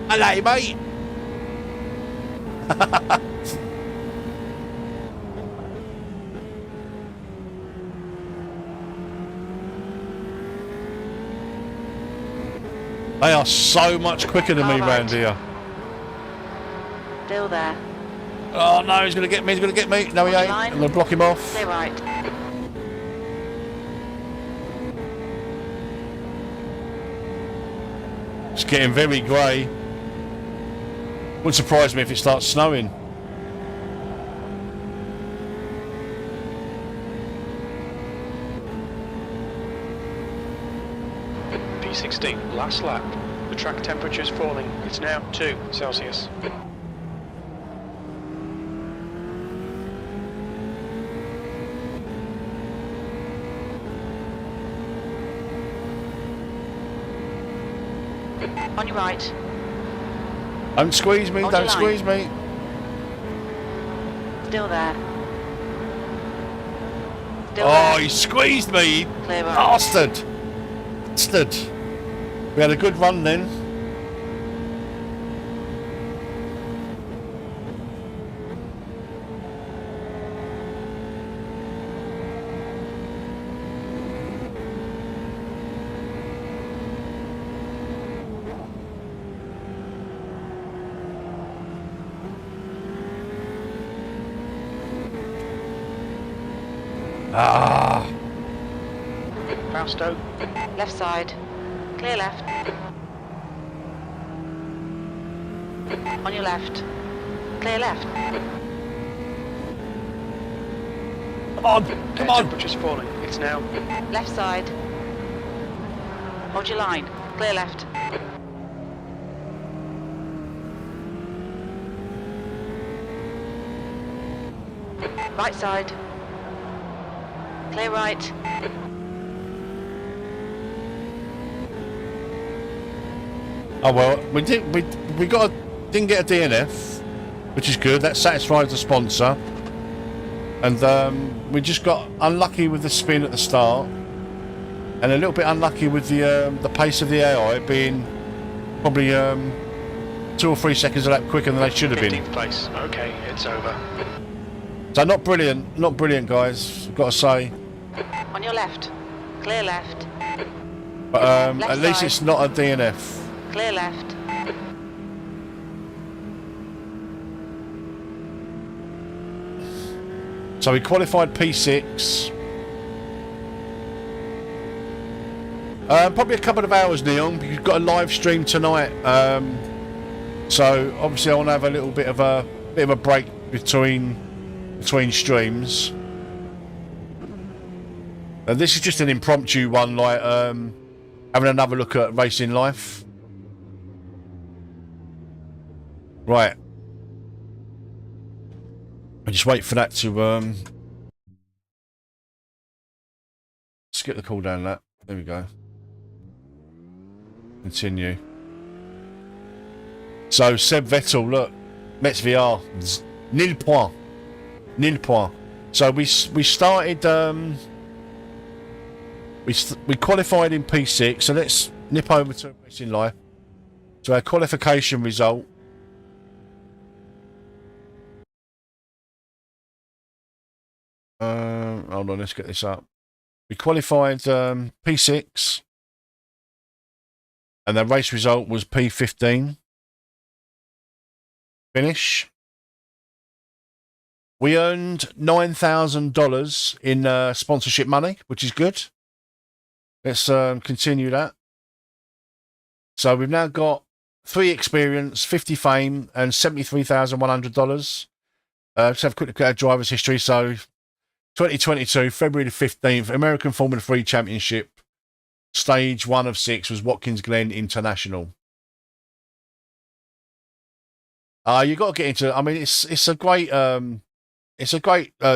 Hello, mate. They are so much quicker than me round here. Still there. Oh no, he's going to get me, he's going to get me. No, he ain't. I'm going to block him off. Clear right. It's getting very grey. Wouldn't surprise me if it starts snowing. P16, last lap. The track temperature is falling. It's now 2 Celsius. On your right. Don't squeeze me, Hold don't your squeeze me. Still there. Still Oh, there. he squeezed me, Clear right. bastard. Bastard. We had a good run then. Ah. Fausto. Left side. Clear left. On your left. Clear left. Come on, come on. Temperature's falling. It's now. Left side. Hold your line. Clear left. Right side. Clear right. Oh well, we didn't get a DNF, which is good. That satisfies the sponsor. And we just got unlucky with the spin at the start, and a little bit unlucky with the pace of the AI being probably 2 or 3 seconds a lap quicker than they should have been. 15th place. Okay, it's over. So not brilliant, guys. I've got to say. On your left. Clear left. But Left at least side. it's not a DNF. Clear left. So we qualified P6. Probably a couple of hours, Neon, because we've got a live stream tonight. So obviously I want to have a little bit of a break between streams. And this is just an impromptu one, like having another look at racing life. Right. I just wait for that to skip the cooldown lap. There we go. Continue. So Seb Vettel, look, Metz VR, nil point, nil point. So we started we qualified in P6. So let's nip over to racing life. So our qualification result. Hold on, let's get this up. We qualified P6, and the race result was P15. Finish. We earned $9,000 in sponsorship money, which is good. Let's continue that. So we've now got 3 experience, 50 fame, and $73,100. Let's have a quick look at our driver's history. So 2022, February the 15th, American Formula 3 Championship, stage 1 of 6 was Watkins Glen International. You got to get into. I mean, it's a great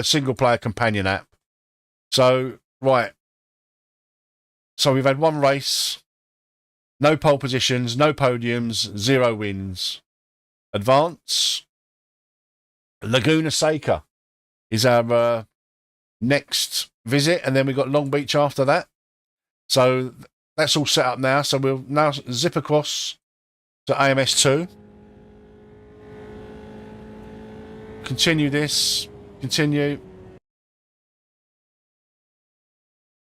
single player companion app. So right, so we've had 1 race, no pole positions, no podiums, 0 wins. Advance. Laguna Seca is our next visit, and then we've got Long Beach after that. So that's all set up now. So we'll now zip across to AMS2. Continue this. Continue.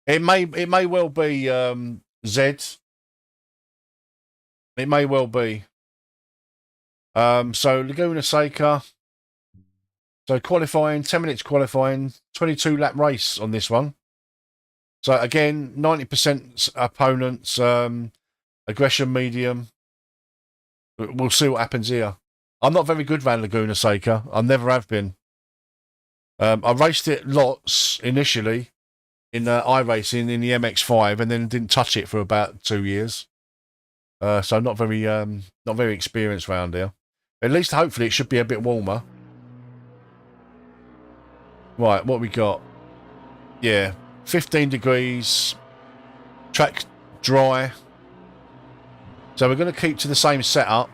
It may well be Z. It may well be. So Laguna Seca. So qualifying, 10 minutes qualifying, 22 lap race on this one. So again, 90% opponents, aggression medium. We'll see what happens here. I'm not very good around Laguna Seca. I never have been. I raced it lots initially in iRacing in the MX5, and then didn't touch it for about 2 years. So not very experienced around here. At least hopefully it should be a bit warmer. Right, what we got? Yeah, 15 degrees. Track dry. So we're going to keep to the same setup.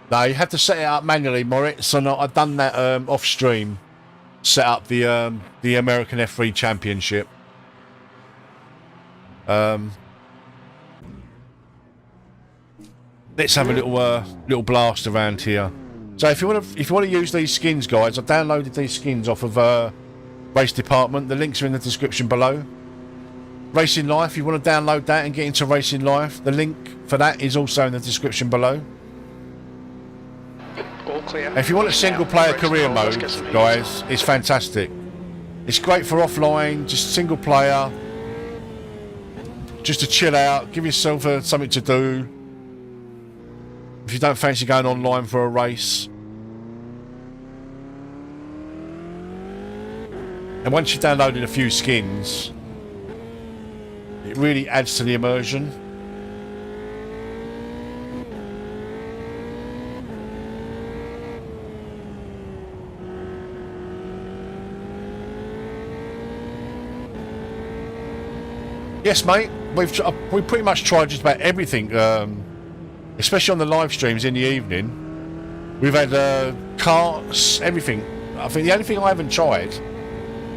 No, you have to set it up manually, Moritz. So no, I've done that off stream. Set up the American F3 Championship. Let's have a little blast around here. So if you want to use these skins, guys, I've downloaded these skins off of Race Department. The links are in the description below. Racing Life, you want to download that and get into Racing Life. The link for that is also in the description below. All clear. If you want a single player career mode, guys, it's fantastic. It's great for offline, just single player, just to chill out, give yourself something to do. If you don't fancy going online for a race. And once you've downloaded a few skins, it really adds to the immersion. Yes, mate. We pretty much tried just about everything. Especially on the live streams in the evening. We've had carts, everything. I think the only thing I haven't tried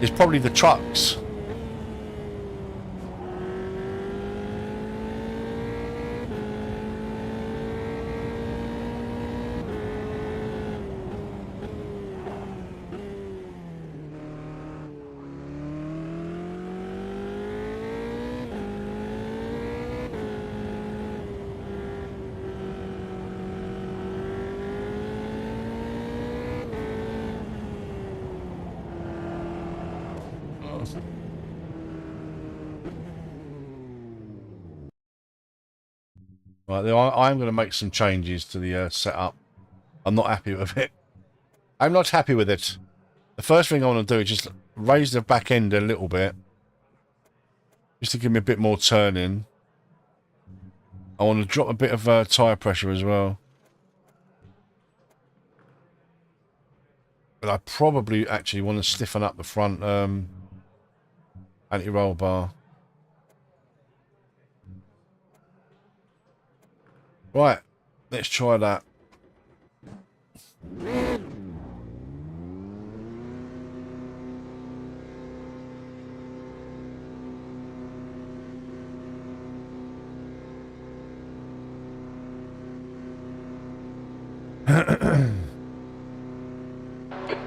is probably the trucks. Right, I'm going to make some changes to the setup. I'm not happy with it. I'm not happy with it. The first thing I want to do is just raise the back end a little bit. Just to give me a bit more turning. I want to drop a bit of tyre pressure as well. But I probably actually want to stiffen up the front anti-roll bar. Right, let's try that.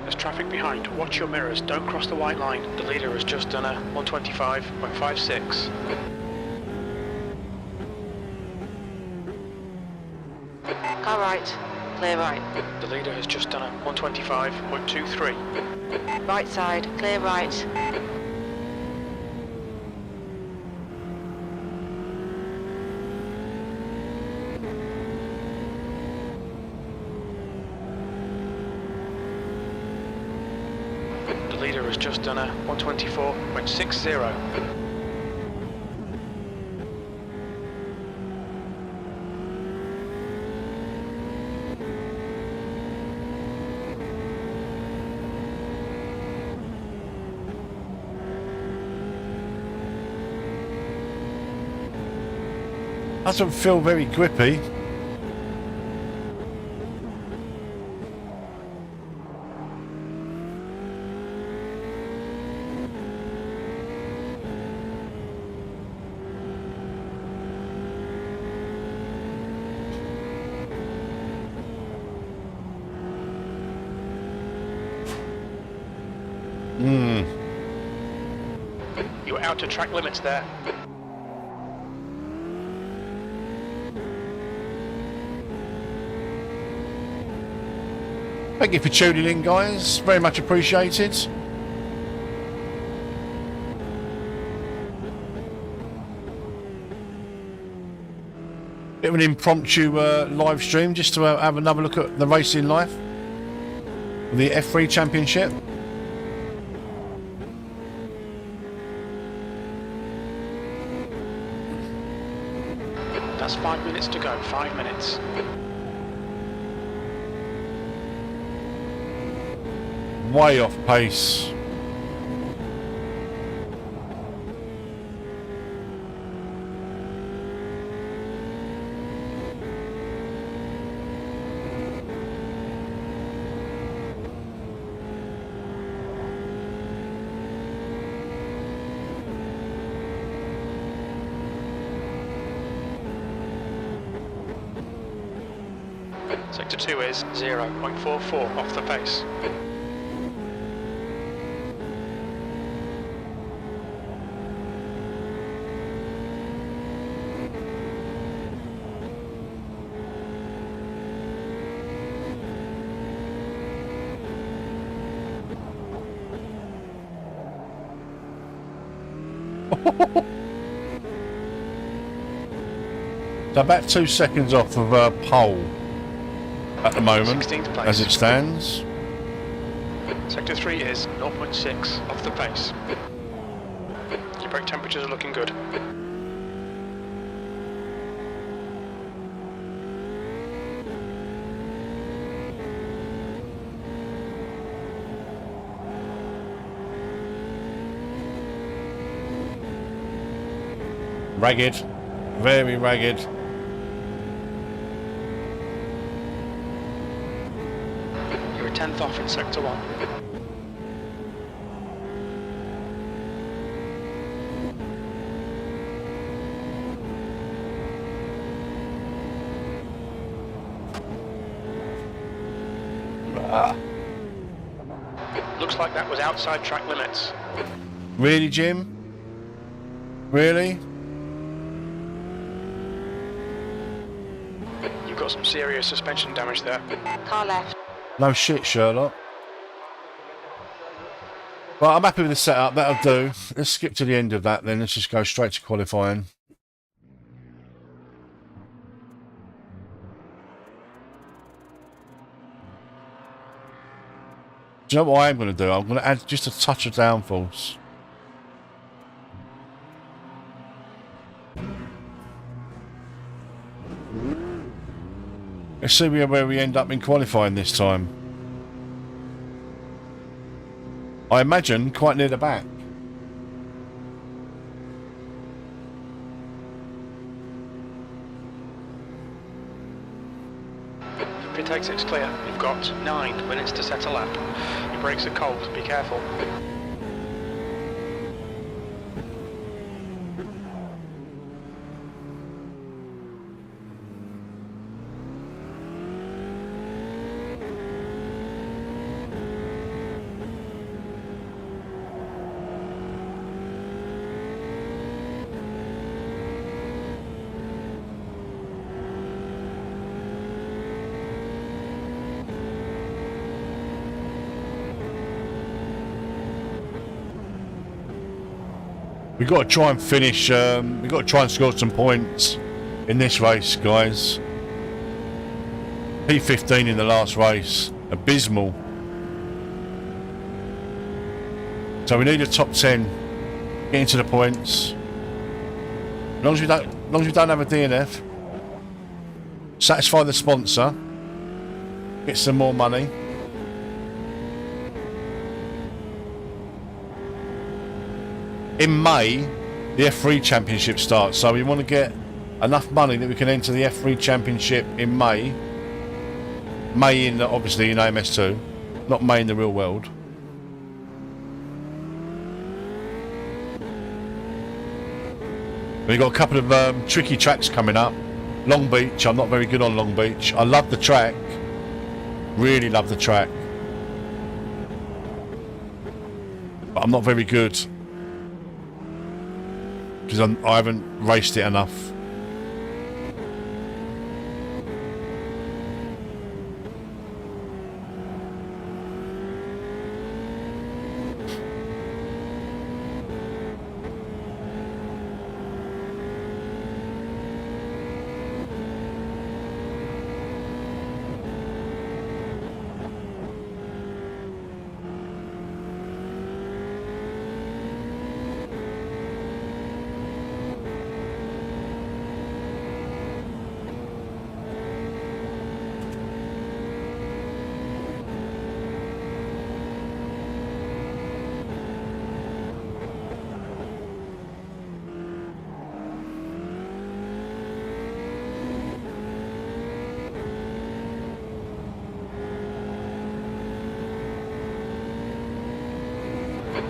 There's traffic behind. Watch your mirrors. Don't cross the white line. The leader has just done a 125.56. Car right. Clear right. The leader has just done a 125.23. Right side. Clear right. The leader has just done a 124.60. Doesn't feel very grippy. You were out to track limits there. Thank you for tuning in, guys. Very much appreciated. Bit of an impromptu live stream just to have another look at the racing life. The F3 Championship. That's 5 minutes to go. 5 minutes. Way off pace. Sector 2 is 0.44 off the pace. So about 2 seconds off of pole at the moment, 16th place. as it stands. Sector 3 is 0.6 off the pace. Your brake temperatures are looking good. Ragged, very ragged. You're a 10th off in Sector 1. Looks like that was outside track limits. Really, Jim? Really? You've got some serious suspension damage there. Car left. No shit, Sherlock. Well, I'm happy with the setup. That'll do. Let's skip to the end of that then. Let's just go straight to qualifying. Do you know what I am going to do? I'm going to add just a touch of downforce. Let's see where we end up in qualifying this time. I imagine quite near the back. The pit exit's clear. You've got 9 minutes to set a lap. Your brakes are cold. Be careful. We've got to try and finish, we've got to try and score some points in this race, guys. P15 in the last race. Abysmal. So we need a top 10. Get into the points. As long as we don't have a DNF. Satisfy the sponsor. Get some more money. In May, the F3 Championship starts, so we want to get enough money that we can enter the F3 Championship in May. May in, obviously, in AMS2, not May in the real world. We've got a couple of tricky tracks coming up. Long Beach, I'm not very good on Long Beach. I love the track, really love the track, but I'm not very good. Because I haven't raced it enough.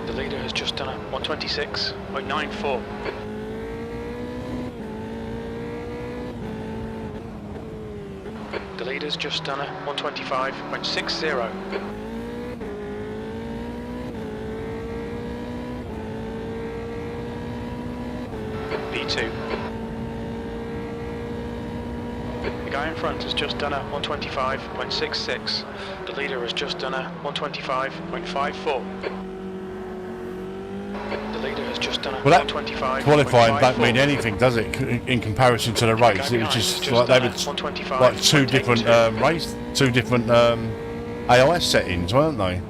The leader has just done a 126.94. The leader's just done a 125.60. P2. The guy in front has just done a 125.66. The leader has just done a 125.54. Well, that qualifying don't mean anything, does it, in comparison to the race? It was just like they were like two different AIS settings, weren't they?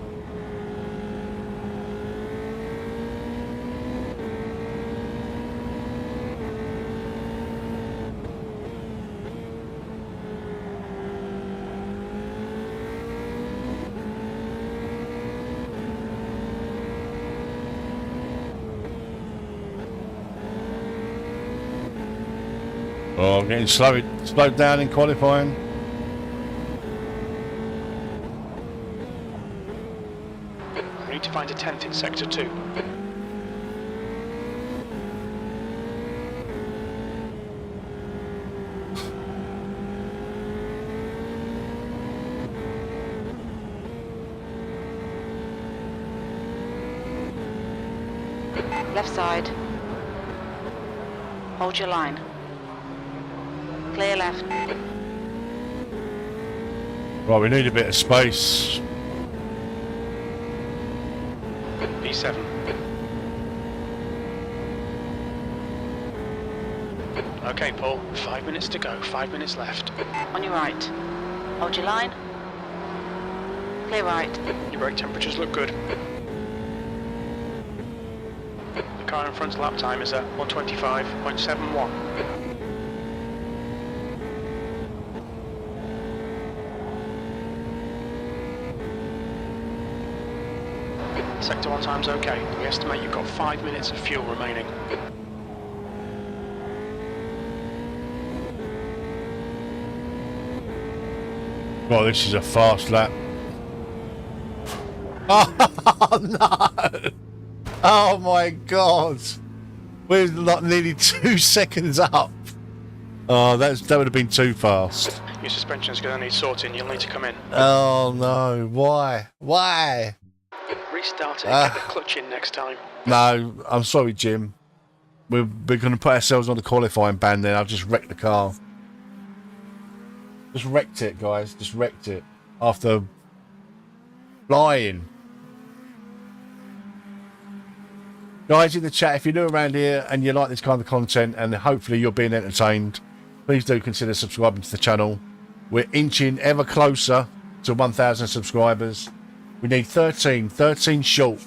Oh, getting slowed down in qualifying. We need to find a 10th in sector 2. Left side. Hold your line. Clear left. Right, we need a bit of space. P7. Okay, Paul, 5 minutes to go, 5 minutes left. On your right. Hold your line. Clear right. Your brake temperatures look good. The car in front's lap time is at 125.71. Sector 1 time's okay. We estimate you've got 5 minutes of fuel remaining. Well, this is a fast lap. Oh no! Oh my God! We're like nearly 2 seconds up. Oh, that would have been too fast. Your suspension's going to need sorting. You'll need to come in. Oh no! Why? Why? Restart it. Get the clutch in next time. No, I'm sorry, Jim. We're going to put ourselves on the qualifying ban then. I've just wrecked the car. Just wrecked it, guys. Just wrecked it. After flying. Guys in the chat, if you're new around here and you like this kind of content and hopefully you're being entertained, please do consider subscribing to the channel. We're inching ever closer to 1,000 subscribers. We need 13 short.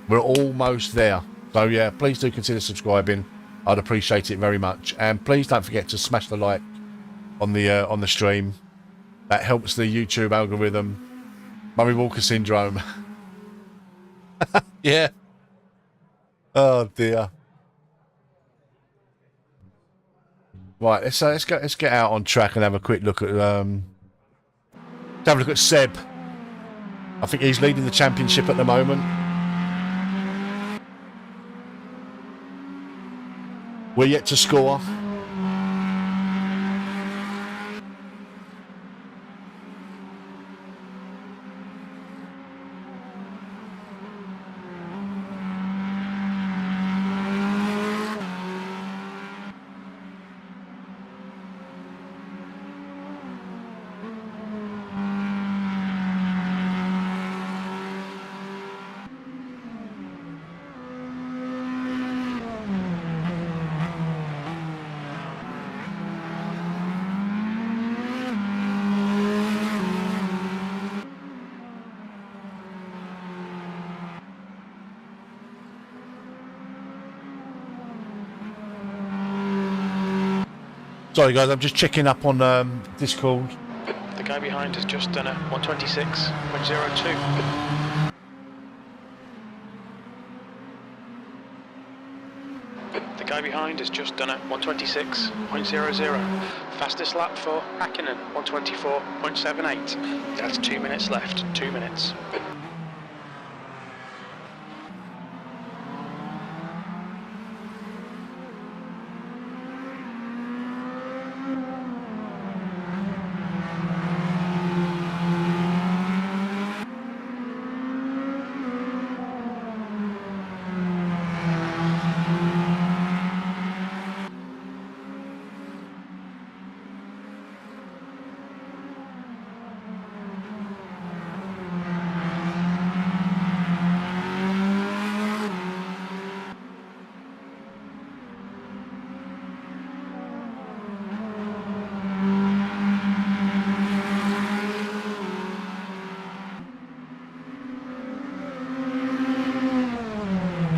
We're almost there. So yeah, please do consider subscribing. I'd appreciate it very much. And please don't forget to smash the like on the stream. That helps the YouTube algorithm. Murray Walker syndrome. Yeah. Oh dear. Right, let's get out on track and have a quick look at have a look at Seb. I think he's leading the championship at the moment. We're yet to score. Sorry guys, I'm just checking up on Discord. The guy behind has just done a 126.02. The guy behind has just done a 126.00. Fastest lap for Hakkinen, 124.78. That's 2 minutes left. 2 minutes.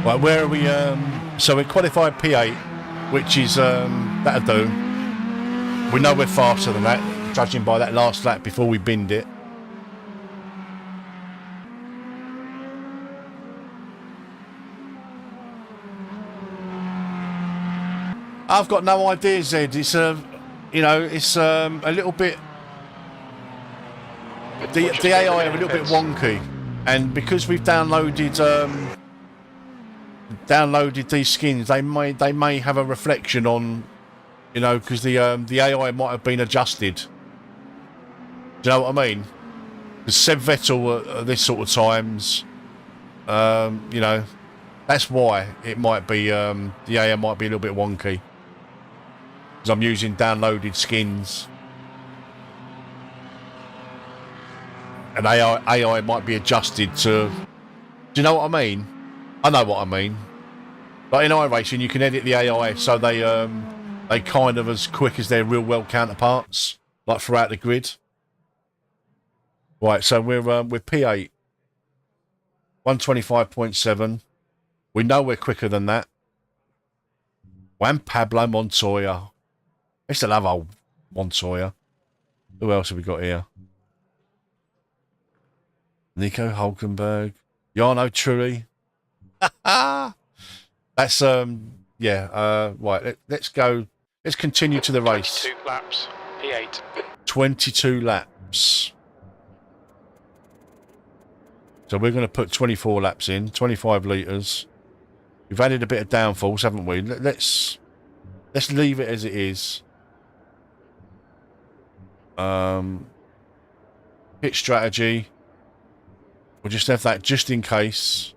Right, where are we? So we qualified P8, which is that'll do. We know we're faster than that, judging by that last lap before we binned it. I've got no idea, Zed. It's you know, it's a little bit. The AI are a little bit wonky, and because we've downloaded these skins, they may have a reflection on, you know, because the AI might have been adjusted. Do you know what I mean? Because Seb Vettel at this sort of times, you know, that's why it might be the AI might be a little bit wonky. Because I'm using downloaded skins, and AI might be adjusted to. Do you know what I mean? I know what I mean. Like in iRacing, you can edit the AI so they kind of as quick as their real world counterparts, like throughout the grid. Right, so we're P8, 125.7. We know we're quicker than that. Juan Pablo Montoya. I used to love old Montoya. Who else have we got here? Nico Hulkenberg, Jarno Trulli. That's yeah. Right. Let's go. Let's continue to the race. 22 laps. P8. 22 laps. So we're going to put 24 laps in. 25 litres. We've added a bit of downforce, haven't we? Let's leave it as it is. Pit strategy. We'll just have that just in case.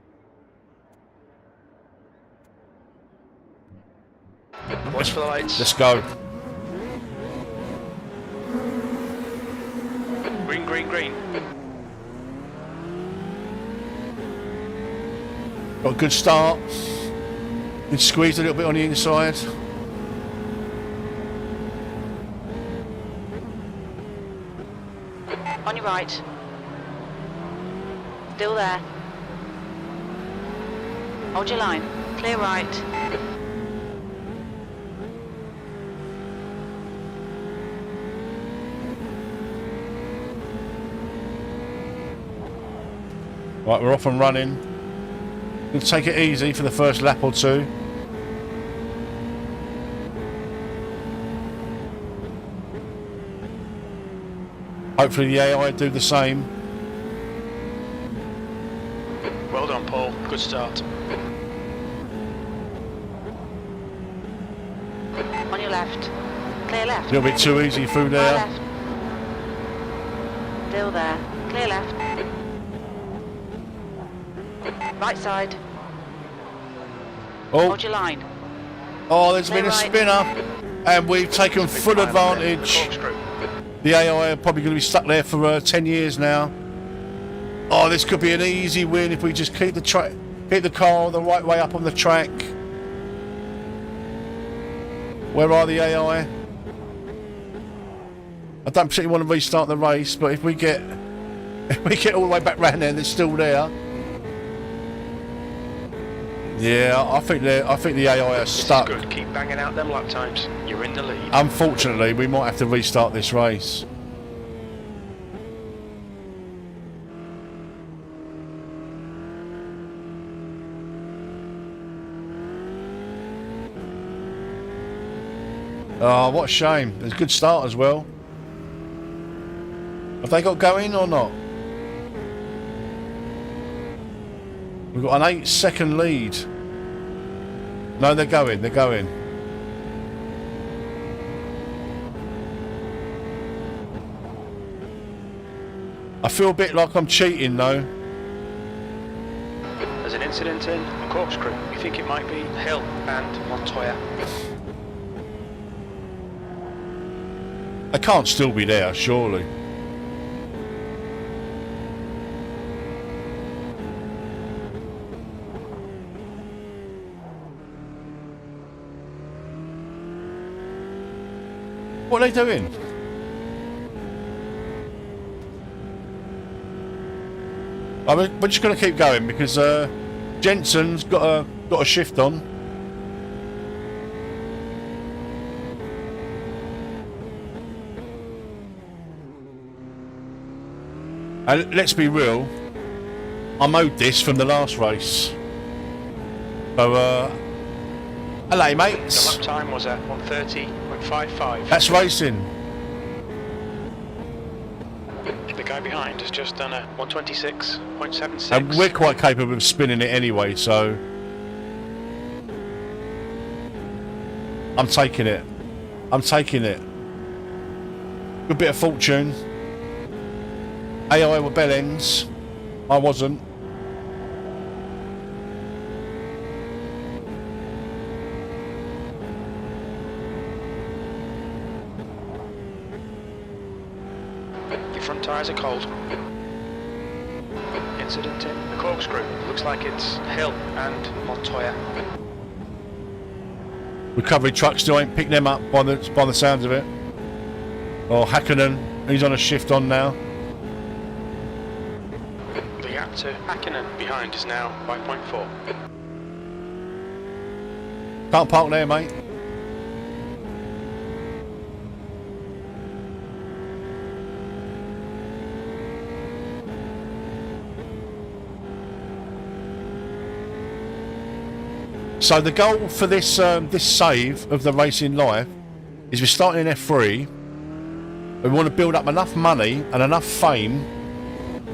Watch for the lights. Let's go. Green, green, green. Got a good start. It's squeezed a little bit on the inside. On your right. Still there. Hold your line. Clear right. Right, we're off and running. We'll take it easy for the first lap or two. Hopefully the AI do the same. Well done, Paul. Good start. On your left. Clear left. A little bit too easy through Clear there. left. Still there. Clear left. Right side. Oh, Hold your line. oh, there's been a Clear right. spinner, and we've taken full advantage. Corkscrew. The AI are probably going to be stuck there for 10 years now. Oh, this could be an easy win if we just keep the car the right way up on the track. Where are the AI? I don't particularly want to restart the race, but if we get all the way back round there and they're still there. Yeah, I think the AI are stuck. Good. Keep banging out them lap times. You're in the lead. Unfortunately, we might have to restart this race. Oh, what a shame. There's a good start as well. Have they got going or not? We've got an 8-second lead. No, they're going. I feel a bit like I'm cheating though. There's an incident in the Corkscrew. You think it might be Hill and Montoya? I can't still be there, surely. What are they doing? We're just going to keep going because Jensen's got a shift on. And let's be real, I'm owed this from the last race. So, hello mates. The lap time was at 1:30.55. That's racing. The guy behind has just done a 1:26.76. And we're quite capable of spinning it anyway, so I'm taking it. Good bit of fortune. AI were bell ends. I wasn't. Your front tyres are cold. Incident in the Corkscrew. Looks like it's Hill and Montoya. Recovery truck still ain't picked them up by the sounds of it. Or Hakkinen, he's on a shift on now. The gap to Hakkinen behind is now 5.4. Can't park there, mate. So the goal for this this save of the racing life is we're starting in F3. We want to build up enough money and enough fame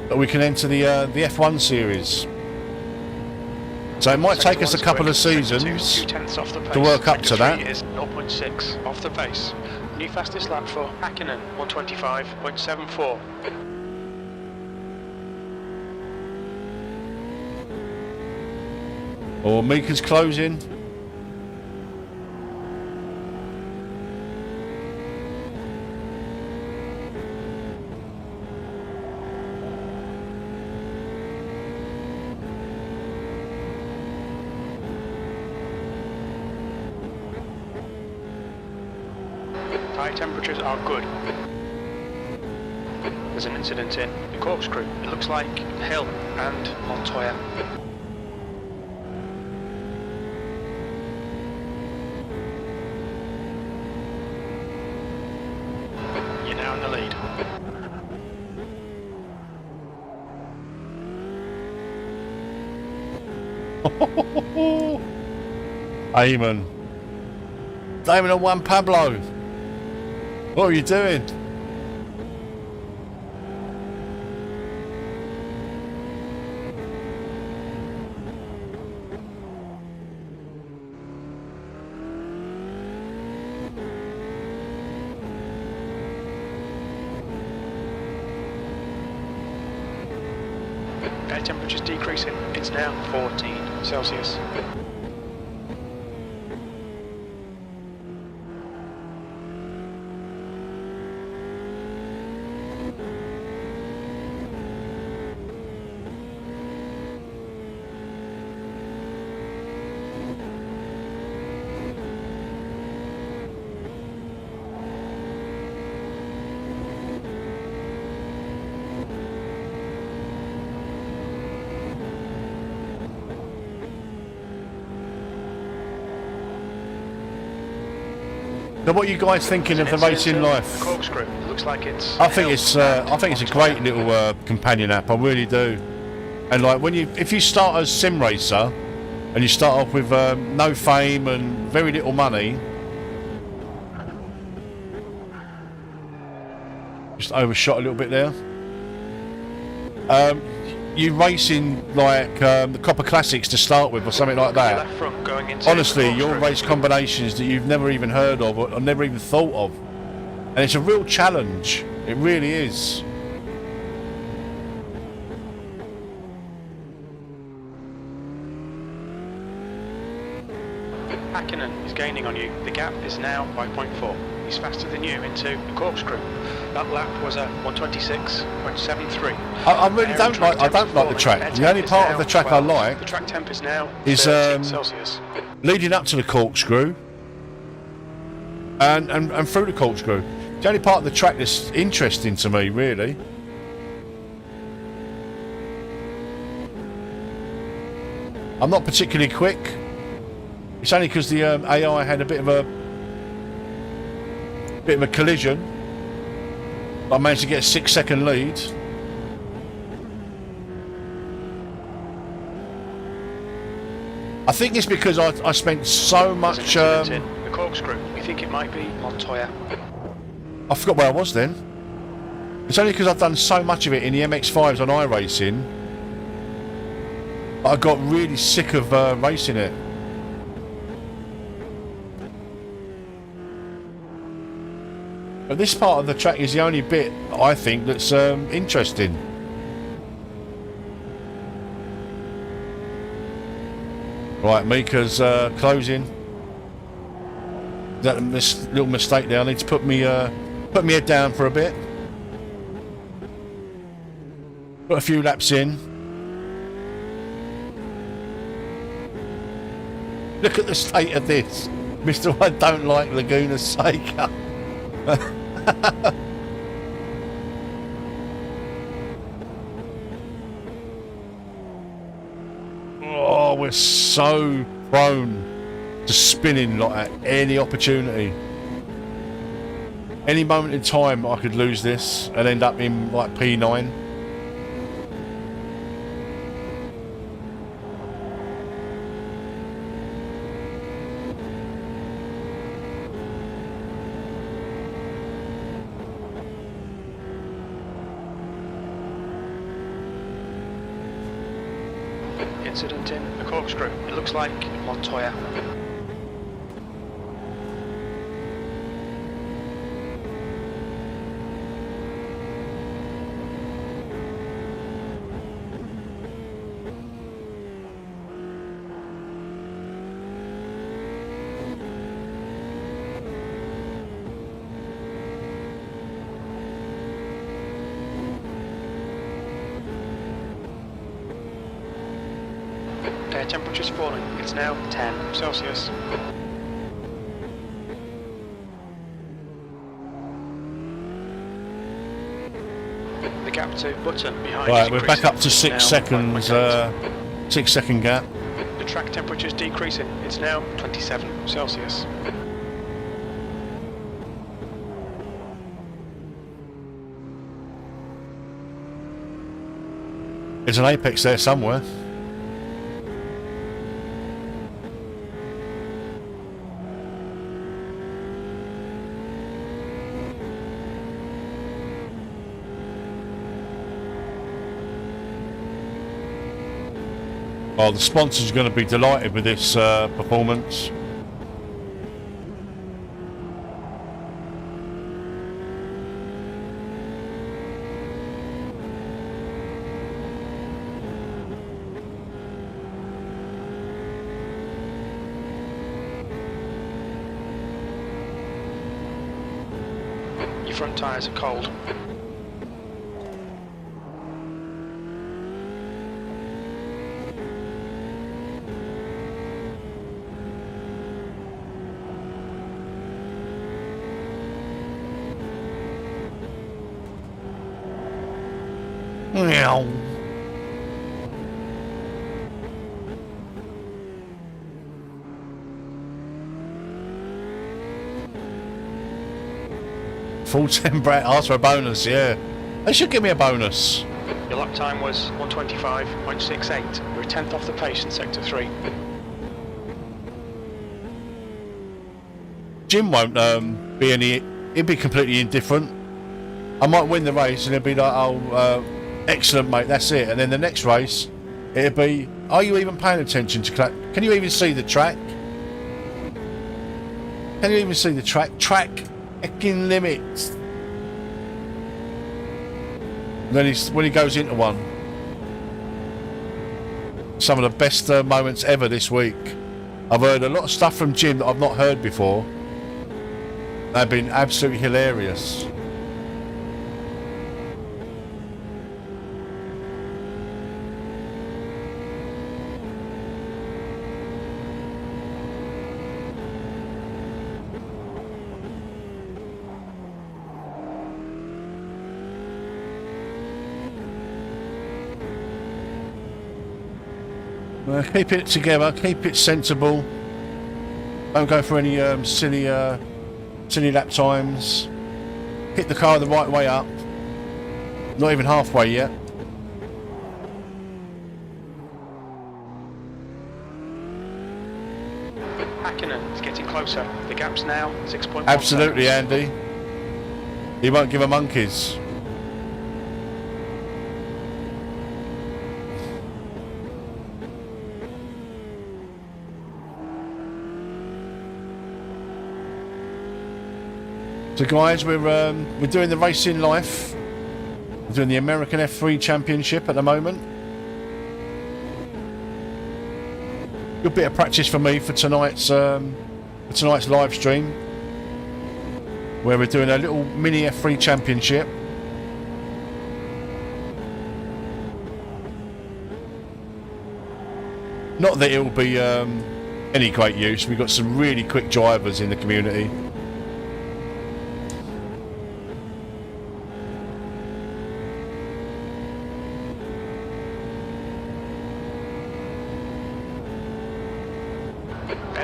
that we can enter the F1 series. So it might take us a couple of seasons to work up to that. Is 0.6 off the pace. New fastest lap for Hakkinen, 125.74. Or Mika's closing. Tyre temperatures are good. There's an incident in the corkscrew. It looks like Hill and Montoya. You're now in the lead. Eamon. Damon and Juan Pablo. What are you doing? Air temperature's decreasing. It's now 14 Celsius. So what are you guys thinking of the racing life? The corkscrew. It looks like it's. I think it's a great little companion app. I really do. And like if you start as sim racer, and you start off with no fame and very little money, just overshot a little bit there. You racing like the Copper Classics to start with, or something like that. Left front going into Honestly, you'll race combinations that you've never even heard of or never even thought of, and it's a real challenge. It really is. Hakkinen is gaining on you. The gap is now 5.4. He's faster than you into the corkscrew. That lap was a 126.73. I really don't like the track. The only part of the track I like the track temp is now is 13 Celsius. leading up to the corkscrew and through the corkscrew. The only part of the track that's interesting to me, really. I'm not particularly quick. It's only because the AI had a bit of a collision. I managed to get a 6-second lead. I think it's because I spent so much. The corkscrew. We think it might be Montoya. I forgot where I was then. It's only because I've done so much of it in the MX-5s on iRacing. I got really sick of racing it. But this part of the track is the only bit, I think, that's interesting. Right, Mika's closing. That little mistake there. I need to put me head down for a bit. Put a few laps in. Look at the state of this, Mr. I don't like Laguna Seca. Oh, we're so prone to spinning like at any opportunity. Any moment in time I could lose this and end up in like P9. Incident in the corkscrew. It looks like Montoya. Air temperature's falling. It's now 10 Celsius. to button behind. Right, is we're back increasing. up to It's 6 now seconds. 5.8. 6 second gap. The track temperature is decreasing. It's now 27 Celsius. There's an apex there somewhere. Oh, the sponsors are going to be delighted with this performance. Your front tyres are cold. Meow. Full 10 brat, ask for a bonus, yeah. They should give me a bonus. Your lap time was 125.68. You're a tenth off the pace in sector 3. Jim won't be any, he'll be completely indifferent. I might win the race and he'll be like, oh, excellent mate, that's it. And then the next race, it'll be, are you even paying attention to track? Can you even see the track? Can you even see the track? Track fucking limits. And then when he goes into one, some of the best moments ever this week. I've heard a lot of stuff from Jim that I've not heard before. They've been absolutely hilarious. Keep it together, keep it sensible. Don't go for any silly lap times. Hit the car the right way up. Not even halfway yet. Hakkinen is getting closer. The gap's now 6.1. Absolutely, Andy. He won't give a monkeys. So guys, we're doing the racing life. We're doing the American F3 Championship at the moment. Good bit of practice for me for tonight's live stream, where we're doing a little mini F3 Championship. Not that it will be any great use. We've got some really quick drivers in the community.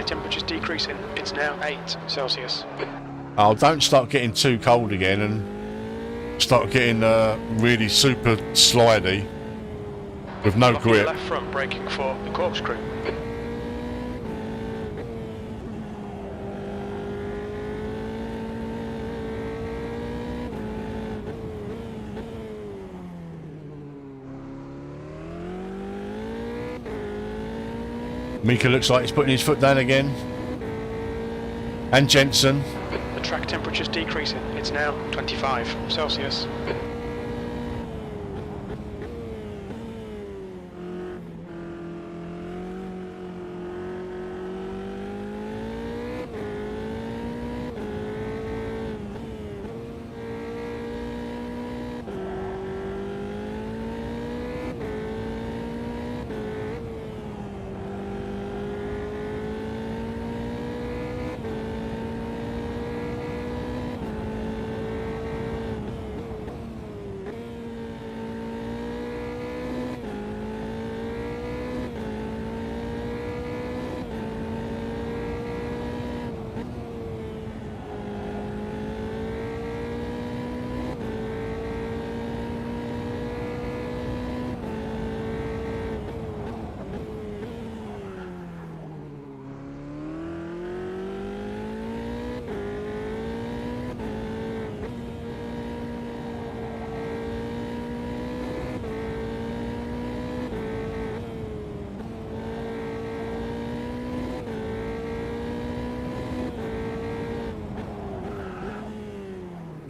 Temperature's decreasing. It's now 8 Celsius. Oh, don't start getting too cold again and start getting really super slidey with no Locking your grip. left front, braking for the corkscrew. Mika looks like he's putting his foot down again. And Jensen. The track temperature's decreasing. It's now 25 Celsius.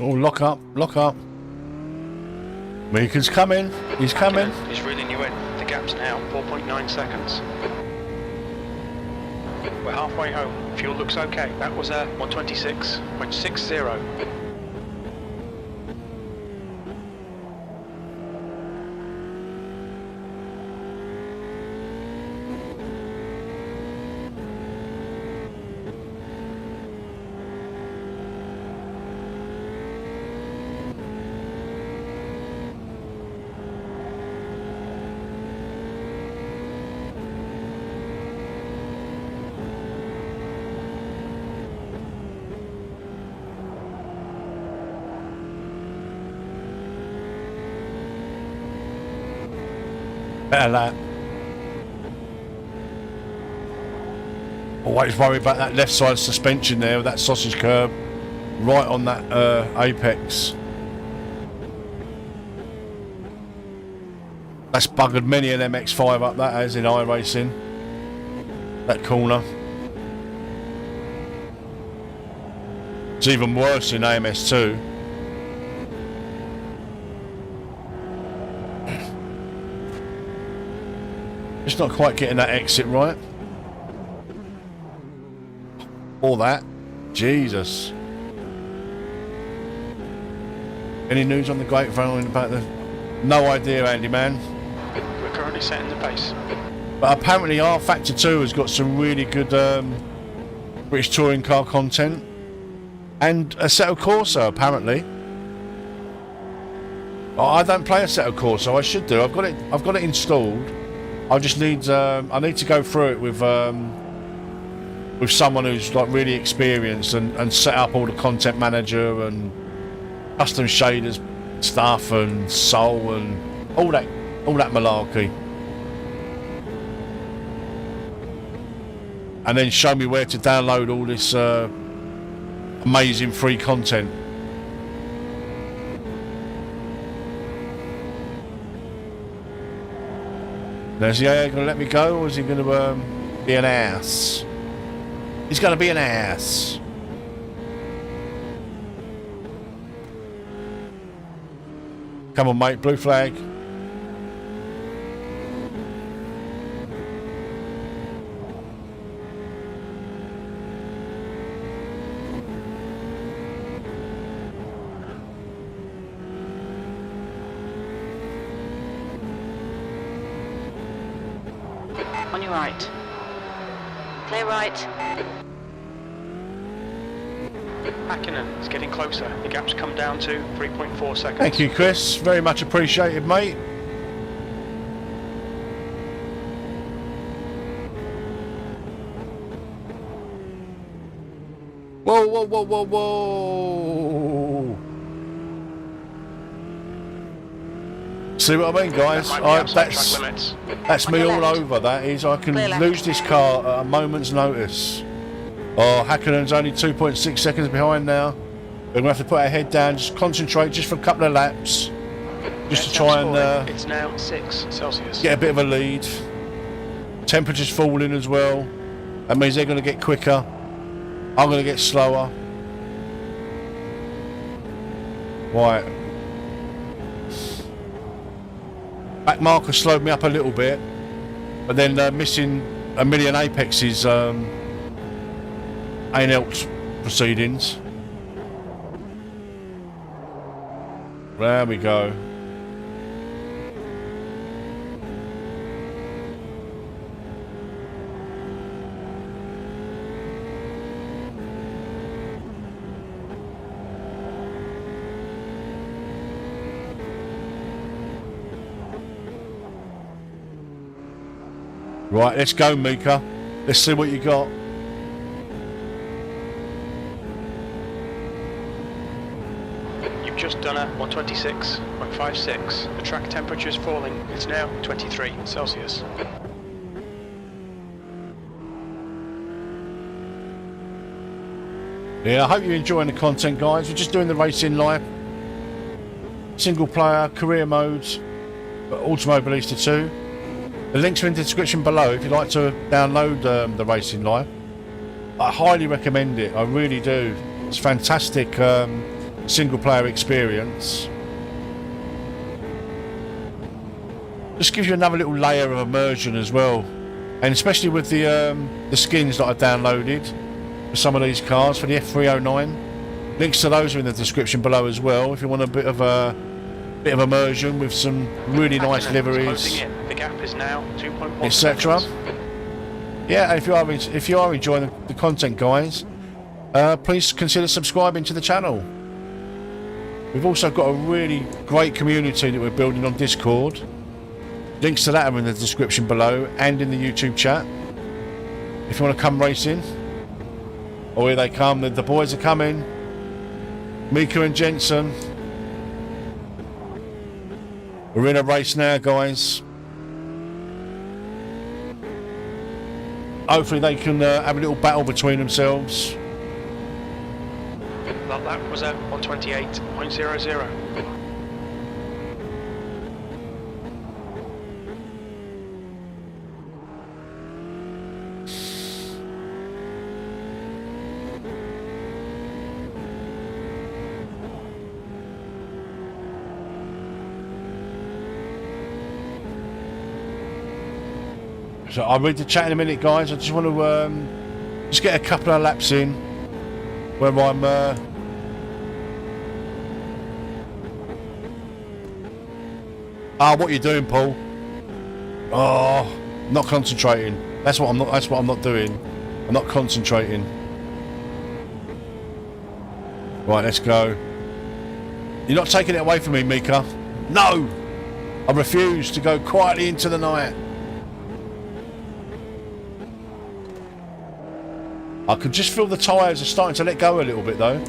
Oh, lock up, lock up. Meeker's coming. He's coming. He's reeling you in. The gap's now 4.9 seconds. We're halfway home. Fuel looks okay. That was a 126.60. Better lap. Always worry about that left side suspension there with that sausage curb right on that apex. That's buggered many an MX-5 up, that has, in iRacing. That corner. It's even worse in AMS2. Just not quite getting that exit right. Or that. Jesus. Any news on the grapevine about the... No idea, Andy, man. We're currently setting the pace. But apparently our Factor 2 has got some really good British touring car content. And Assetto Corsa, apparently. Oh, I don't play Assetto Corsa, I should do. I've got it installed. I just need I need to go through it with someone who's like really experienced and set up all the content manager and custom shaders stuff and soul and all that malarkey. And then show me where to download all this amazing free content. Now, is he going to let me go, or is he going to be an ass? He's going to be an ass. Come on, mate, blue flag. On your right. Clear right. Hakkinen is getting closer. The gap's come down to 3.4 seconds. Thank you, Chris. Very much appreciated, mate. Whoa, whoa, whoa, whoa, whoa. See what I mean, guys? That's me all over, that is. I can lose this car at a moment's notice. Oh, Hakkinen's only 2.6 seconds behind now. We're going to have to put our head down, just concentrate just for a couple of laps. Just to try and it's now 6 Celsius. Get a bit of a lead. Temperature's falling as well. That means they're going to get quicker. I'm going to get slower. Right. Back marker slowed me up a little bit, but then missing a million apexes ain't helped proceedings. There we go. Right, let's go, Mika. Let's see what you got. You've just done a 126.56. The track temperature is falling. It's now 23 Celsius. Yeah, I hope you're enjoying the content, guys. We're just doing the racing live. Single player, career modes, Automobilista 2. The links are in the description below if you'd like to download the Racing Live. I highly recommend it, I really do. It's fantastic single player experience. Just gives you another little layer of immersion as well, and especially with the skins that I downloaded for some of these cars for the F309. Links to those are in the description below as well if you want a bit of immersion with some really nice liveries, the gap is now 2.1 etc. Yeah, and if you are enjoying the content, guys, please consider subscribing to the channel. We've also got a really great community that we're building on Discord. Links to that are in the description below and in the YouTube chat. If you want to come racing, oh, here they come. The boys are coming. Mika and Jensen. We're in a race now, guys. Hopefully they can have a little battle between themselves. That was at 128.00. So I'll read the chat in a minute, guys. I just want to just get a couple of laps in where I'm what are you doing, Paul? Oh, not concentrating. That's what I'm not doing. I'm not concentrating. Right, let's go. You're not taking it away from me, Mika. No! I refuse to go quietly into the night. I can just feel the tyres are starting to let go a little bit though.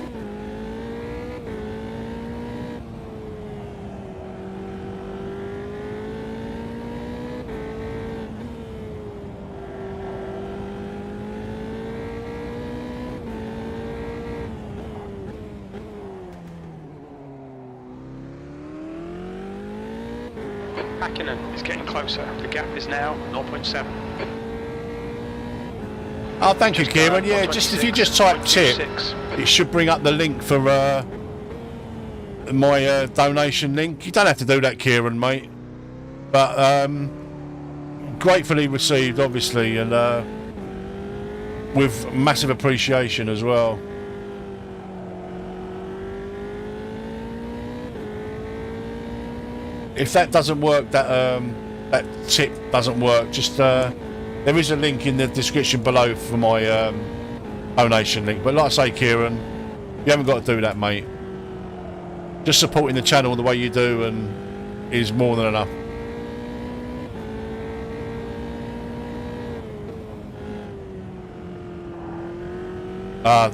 Hakkinen is getting closer. The gap is now 0.7. Oh, thank you, Kieran. Yeah, just if you just type tip, it should bring up the link for my donation link. You don't have to do that, Kieran, mate. But gratefully received, obviously, and with massive appreciation as well. If that doesn't work, that tip doesn't work, just there is a link in the description below for my donation link. But like I say, Kieran, you haven't got to do that, mate. Just supporting the channel the way you do and is more than enough.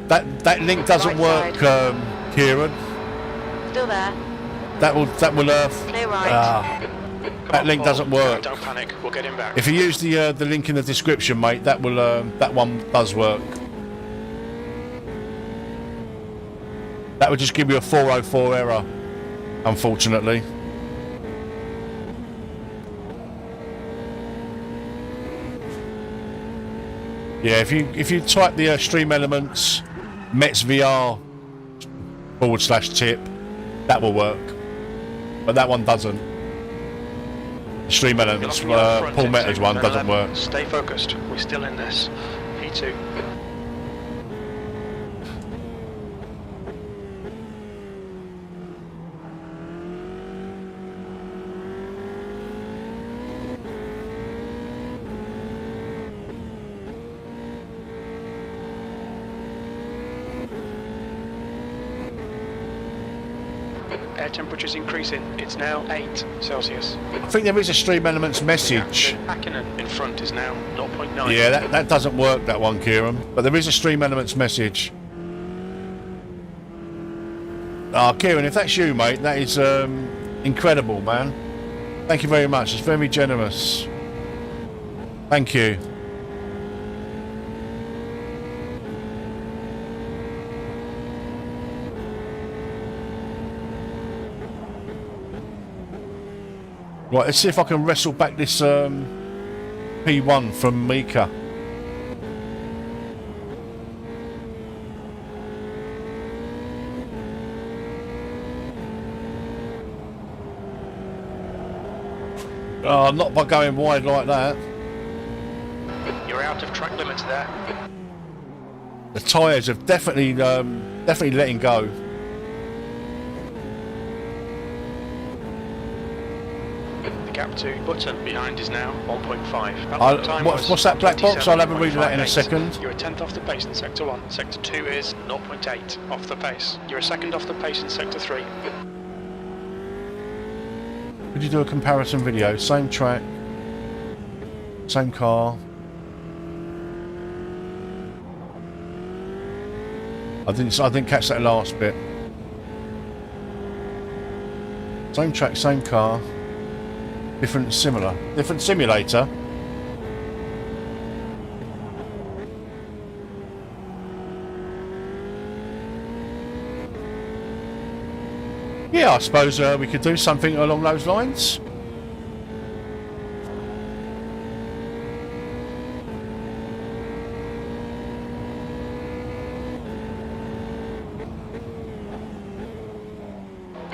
That link doesn't work, Kieran. Still there. That will Clear right. that link doesn't work. Don't panic, we'll get him back. If you use the link in the description, mate, that will that one does work. That would just give you a 404 error, unfortunately. Yeah, if you type the Stream Elements Mets VR /tip, that will work. But that one doesn't. Stream Elements, Paul Meta's one doesn't work. Stay focused, we're still in this. P2. Air temperature's increasing. It's now 8 Celsius. I think there is a Stream Elements message. Hakkinen in front is now 0.9. Yeah, that doesn't work, that one, Kieran. But there is a Stream Elements message. Ah, Kieran, if that's you, mate, that is incredible, man. Thank you very much. It's very generous. Thank you. Right, let's see if I can wrestle back this P1 from Mika. Not by going wide like that. You're out of track limits there. The tyres have definitely letting go. The gap to button behind is now 1.5. What's that black box? I'll have a read of that in a 27.58. second. You're a tenth off the pace in sector 1. Sector 2 is 0.8 off the pace. You're a second off the pace in sector 3. Could you do a comparison video? Same track, same car. I didn't catch that last bit. Same track, same car. Different simulator. Yeah, I suppose we could do something along those lines.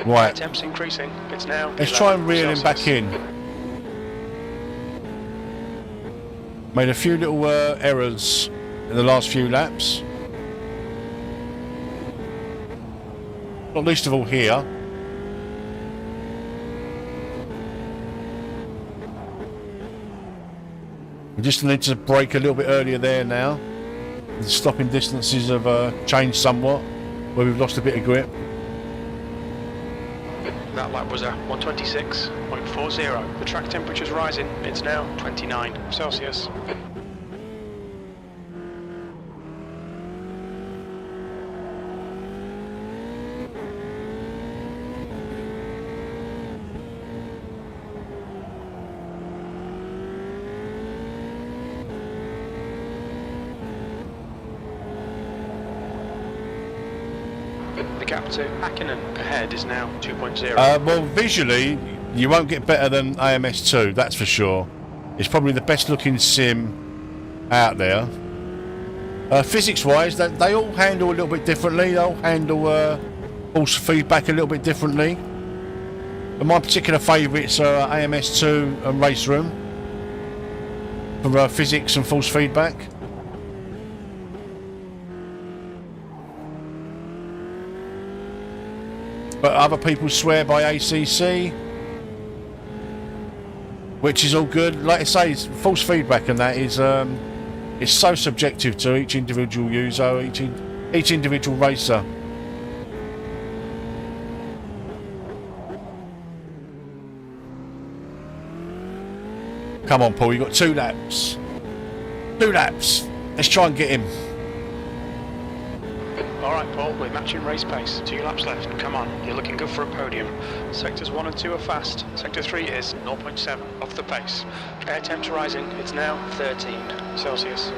Right. Attempts increasing. It's now. Let's try and reel him back in. Made a few little errors in the last few laps. Not least of all here. We just need to brake a little bit earlier there now. The stopping distances have changed somewhat, where we've lost a bit of grip. That lap was a 126.40. The track temperature's rising. It's now 29 Celsius. The gap to Hakkinen ahead is now 2.0. Well, visually, you won't get better than AMS2, that's for sure. It's probably the best looking sim out there. Physics-wise, they all handle a little bit differently. They all handle force feedback a little bit differently. But my particular favourites are AMS2 and Race Room for physics and force feedback. But other people swear by ACC, which is all good. Like I say, force feedback and that is it's so subjective to each individual user, each individual racer. Come on, Paul, you got 2 laps. 2 laps. Let's try and get him. Alright Paul, we're matching race pace. 2 laps left. Come on, you're looking good for a podium. Sectors 1 and 2 are fast. Sector 3 is 0.7 off the pace. Air temps rising. It's now 13 Celsius.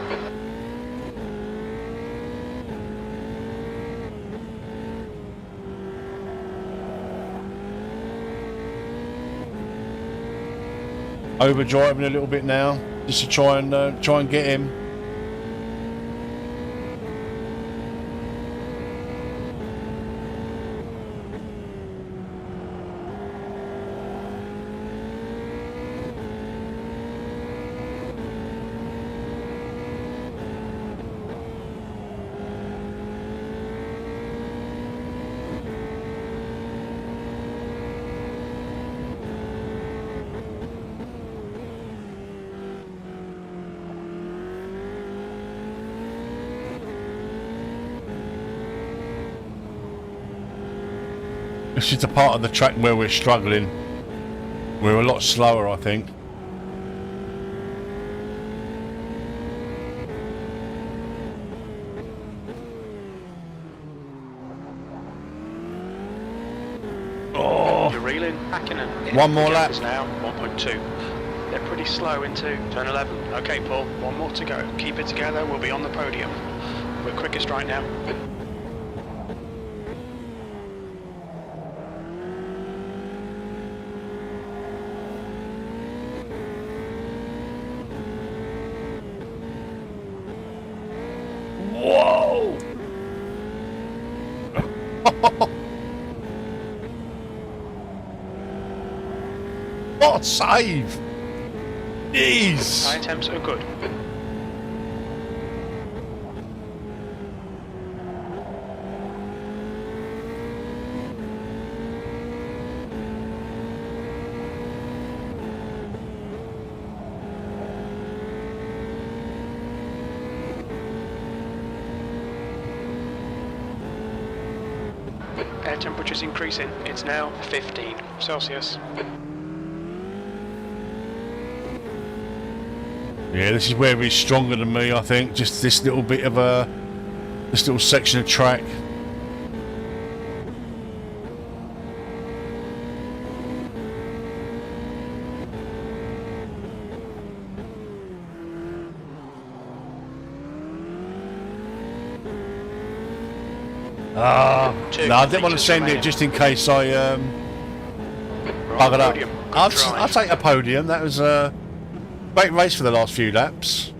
Overdriving a little bit now, just to try and get him. This is the part of the track where we're struggling. We're a lot slower, I think. Oh! You're reeling. Hakkinen. One more lap. Now 1.2. They're pretty slow into turn 11. Okay, Paul. One more to go. Keep it together. We'll be on the podium. We're quickest right now. Whoa! What a Oh, save! Jeez! Tyre temps are good. Air temperature's increasing. It's now 15 Celsius. Yeah, this is where he's stronger than me, I think. Just this little bit of this little section of track. No, I didn't want to send it just in case I buggered up. I'll take a podium. That was a great race for the last few laps.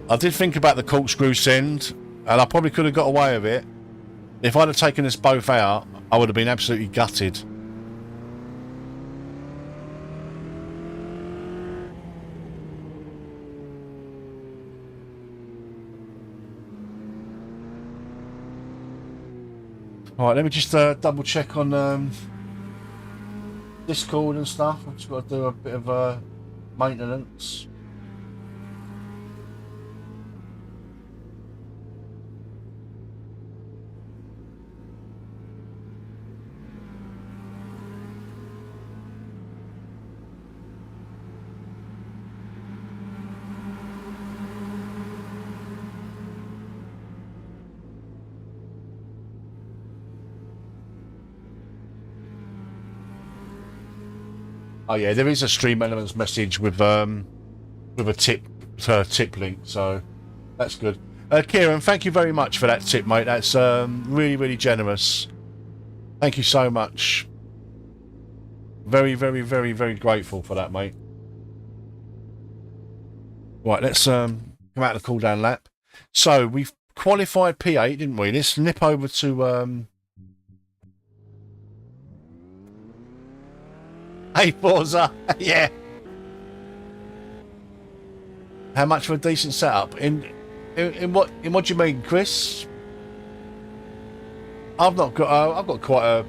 I did think about the corkscrew send, and I probably could have got away with it. If I'd have taken us both out, I would have been absolutely gutted. Alright, let me just double check on Discord and stuff. I've just got to do a bit of maintenance. Oh yeah, there is a Stream Elements message with a tip link, so that's good. Kieran, thank you very much for that tip, mate. That's really generous. Thank you so much. Very grateful for that, mate. Right, let's come out of the cool down lap. So we've qualified P8, didn't we? Let's nip over to Hey Forza, yeah. How much for a decent setup? In what do you mean, Chris? I've got quite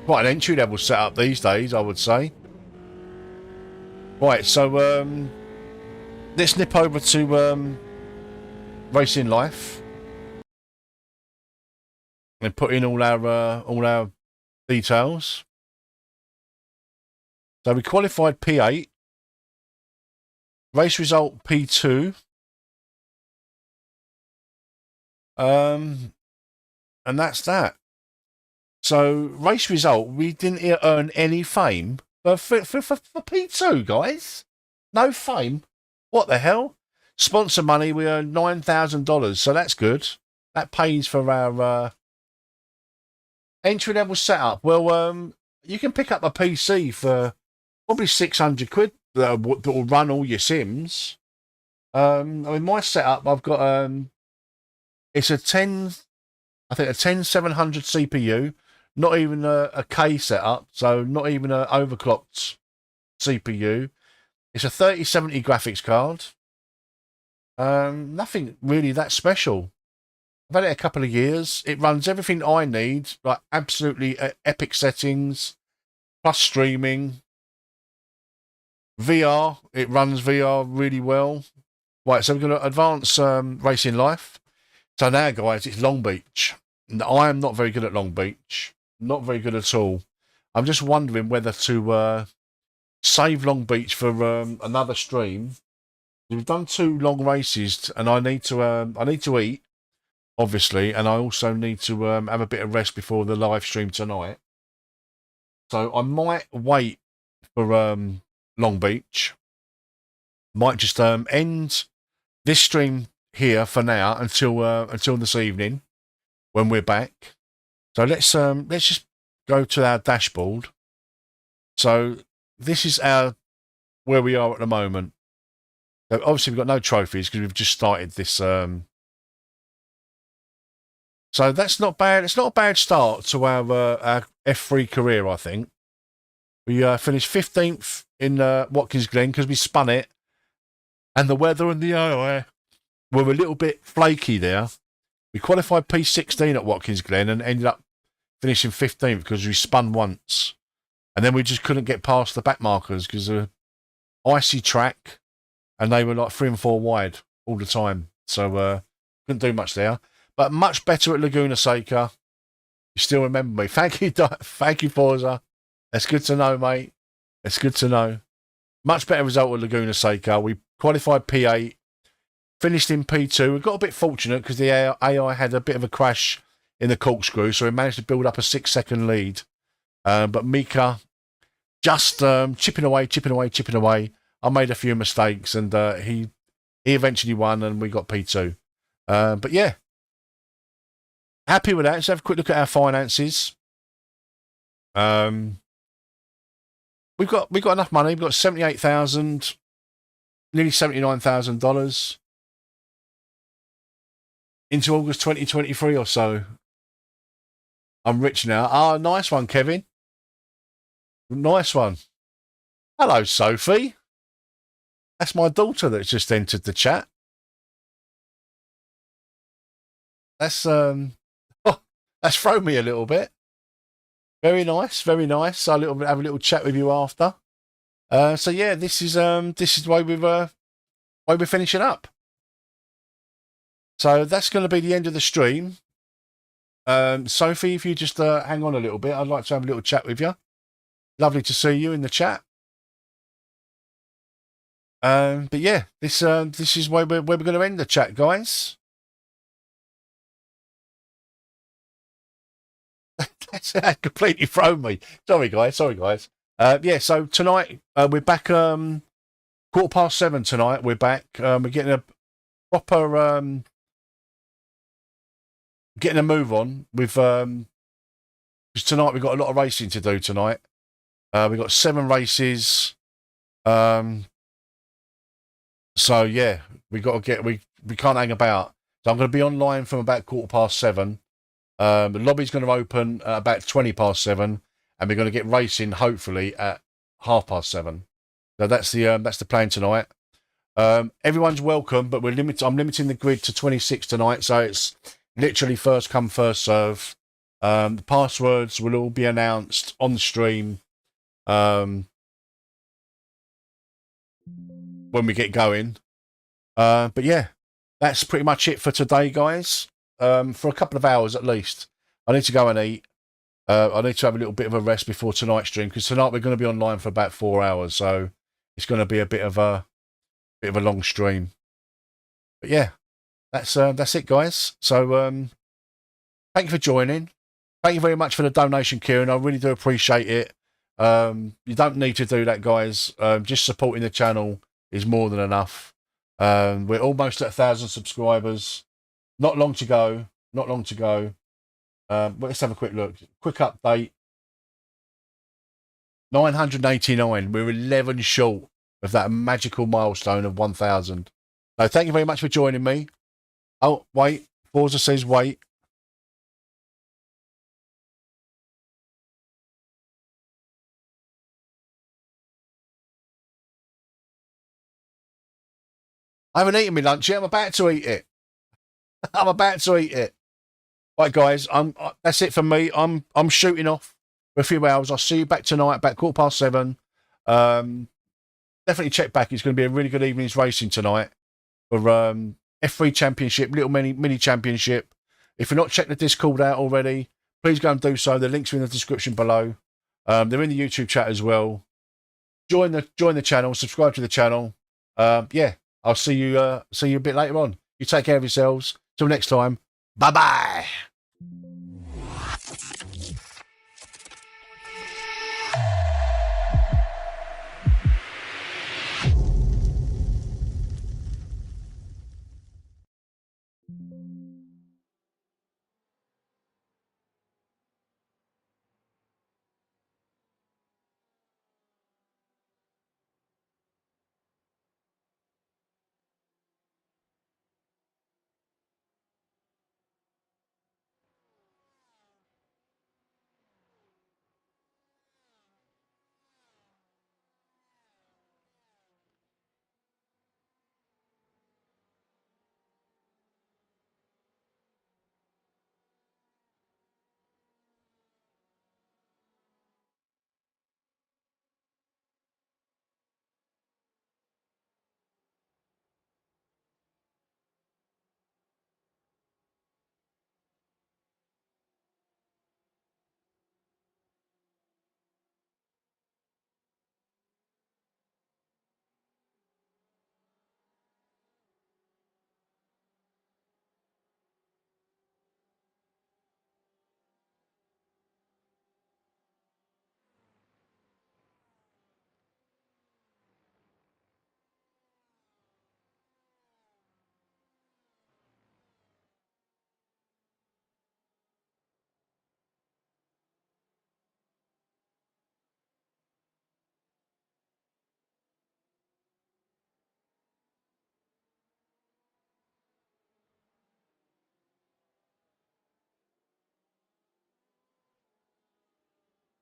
an entry level setup these days, I would say. Right, so let's nip over to Racing Life and put in all our details. So we qualified P8, race result P2, and that's that. So race result, we didn't earn any fame for P2, guys. No fame. What the hell? Sponsor money, we earned $9,000, so that's good. That pays for our entry level setup. Well, you can pick up a PC for probably 600 quid that will run all your sims. I mean, my setup, I've got it's a 10700 CPU, not even a K setup, so not even an overclocked CPU. It's a 3070 graphics card. Nothing really that special. I've had it a couple of years. It runs everything I need, like absolutely epic settings, plus streaming. VR, it runs VR really well. Right, so we're going to advance Racing Life. So now, guys, it's Long Beach. I am not very good at Long Beach. Not very good at all. I'm just wondering whether to save Long Beach for another stream. We've done 2 long races, and I need to eat, obviously, and I also need to have a bit of rest before the live stream tonight. So I might wait for Long Beach. Might just end this stream here for now until this evening when we're back. So let's just go to our dashboard. So this is where we are at the moment. So obviously we've got no trophies because we've just started this So that's not bad. It's not a bad start to our F3 career, I think. We finished 15th in Watkins Glen because we spun it, and the weather and the AI were a little bit flaky there. We qualified P16 at Watkins Glen and ended up finishing 15th because we spun once. And then we just couldn't get past the back markers because of icy track, and they were like 3 and 4 wide all the time. So couldn't do much there. But much better at Laguna Seca. You still remember me. Thank you, Forza. That's good to know, mate. That's good to know. Much better result at Laguna Seca. We qualified P8, finished in P2. We got a bit fortunate because the AI had a bit of a crash in the corkscrew, so we managed to build up a 6-second lead. But Mika just chipping away. I made a few mistakes, and he eventually won, and we got P2. But yeah, happy with that. Let's have a quick look at our finances. We've got enough money. We've got $78,000, nearly $79,000 into August 2023 or so. I'm rich now. Ah, nice one, Kevin. Nice one. Hello, Sophie. That's my daughter that's just entered the chat. That's that's thrown me a little bit. Very nice, very nice. I'll have a little chat with you after. So yeah, this is why we're finishing up. So that's going to be the end of the stream. Sophie, if you just hang on a little bit, I'd like to have a little chat with you. Lovely to see you in the chat. But yeah, this is where we're going to end the chat, guys. That's completely thrown me. Sorry, guys. Yeah, so tonight we're back. 7:15 tonight. We're back. We're getting a proper getting a move on with because tonight we've got a lot of racing to do tonight. We've got 7 races. So yeah, we can't hang about. So I'm going to be online from about 7:15. The lobby's going to open at about 20:07, and we're going to get racing hopefully at 7:30. So that's the plan tonight. Everyone's welcome, but I'm limiting the grid to 26 tonight, so it's literally first come, first serve. The passwords will all be announced on the stream when we get going. But yeah, that's pretty much it for today, guys. For a couple of hours at least. I need to go and eat. I need to have a little bit of a rest before tonight's stream, because tonight we're going to be online for about 4 hours, so it's going to be a bit of a long stream. But yeah, that's it, guys. So thank you for joining. Thank you very much for the donation, Kieran. I really do appreciate it. You don't need to do that, guys. Just supporting the channel is more than enough. We're almost at 1,000 subscribers. Not long to go. Let's have a quick look. Quick update. 989. We're 11 short of that magical milestone of 1,000. So thank you very much for joining me. Oh, wait. Forza says wait. I haven't eaten my lunch yet. I'm about to eat it. Right, guys. That's it for me. I'm shooting off for a few hours. I'll see you back tonight, about 7:15. Definitely check back. It's going to be a really good evening's racing tonight for F3 Championship, little mini championship. If you're not checked the Discord out already, please go and do so. The links are in the description below. They're in the YouTube chat as well. Join the channel. Subscribe to the channel. Yeah, I'll see you a bit later on. You take care of yourselves. Till next time. Bye-bye.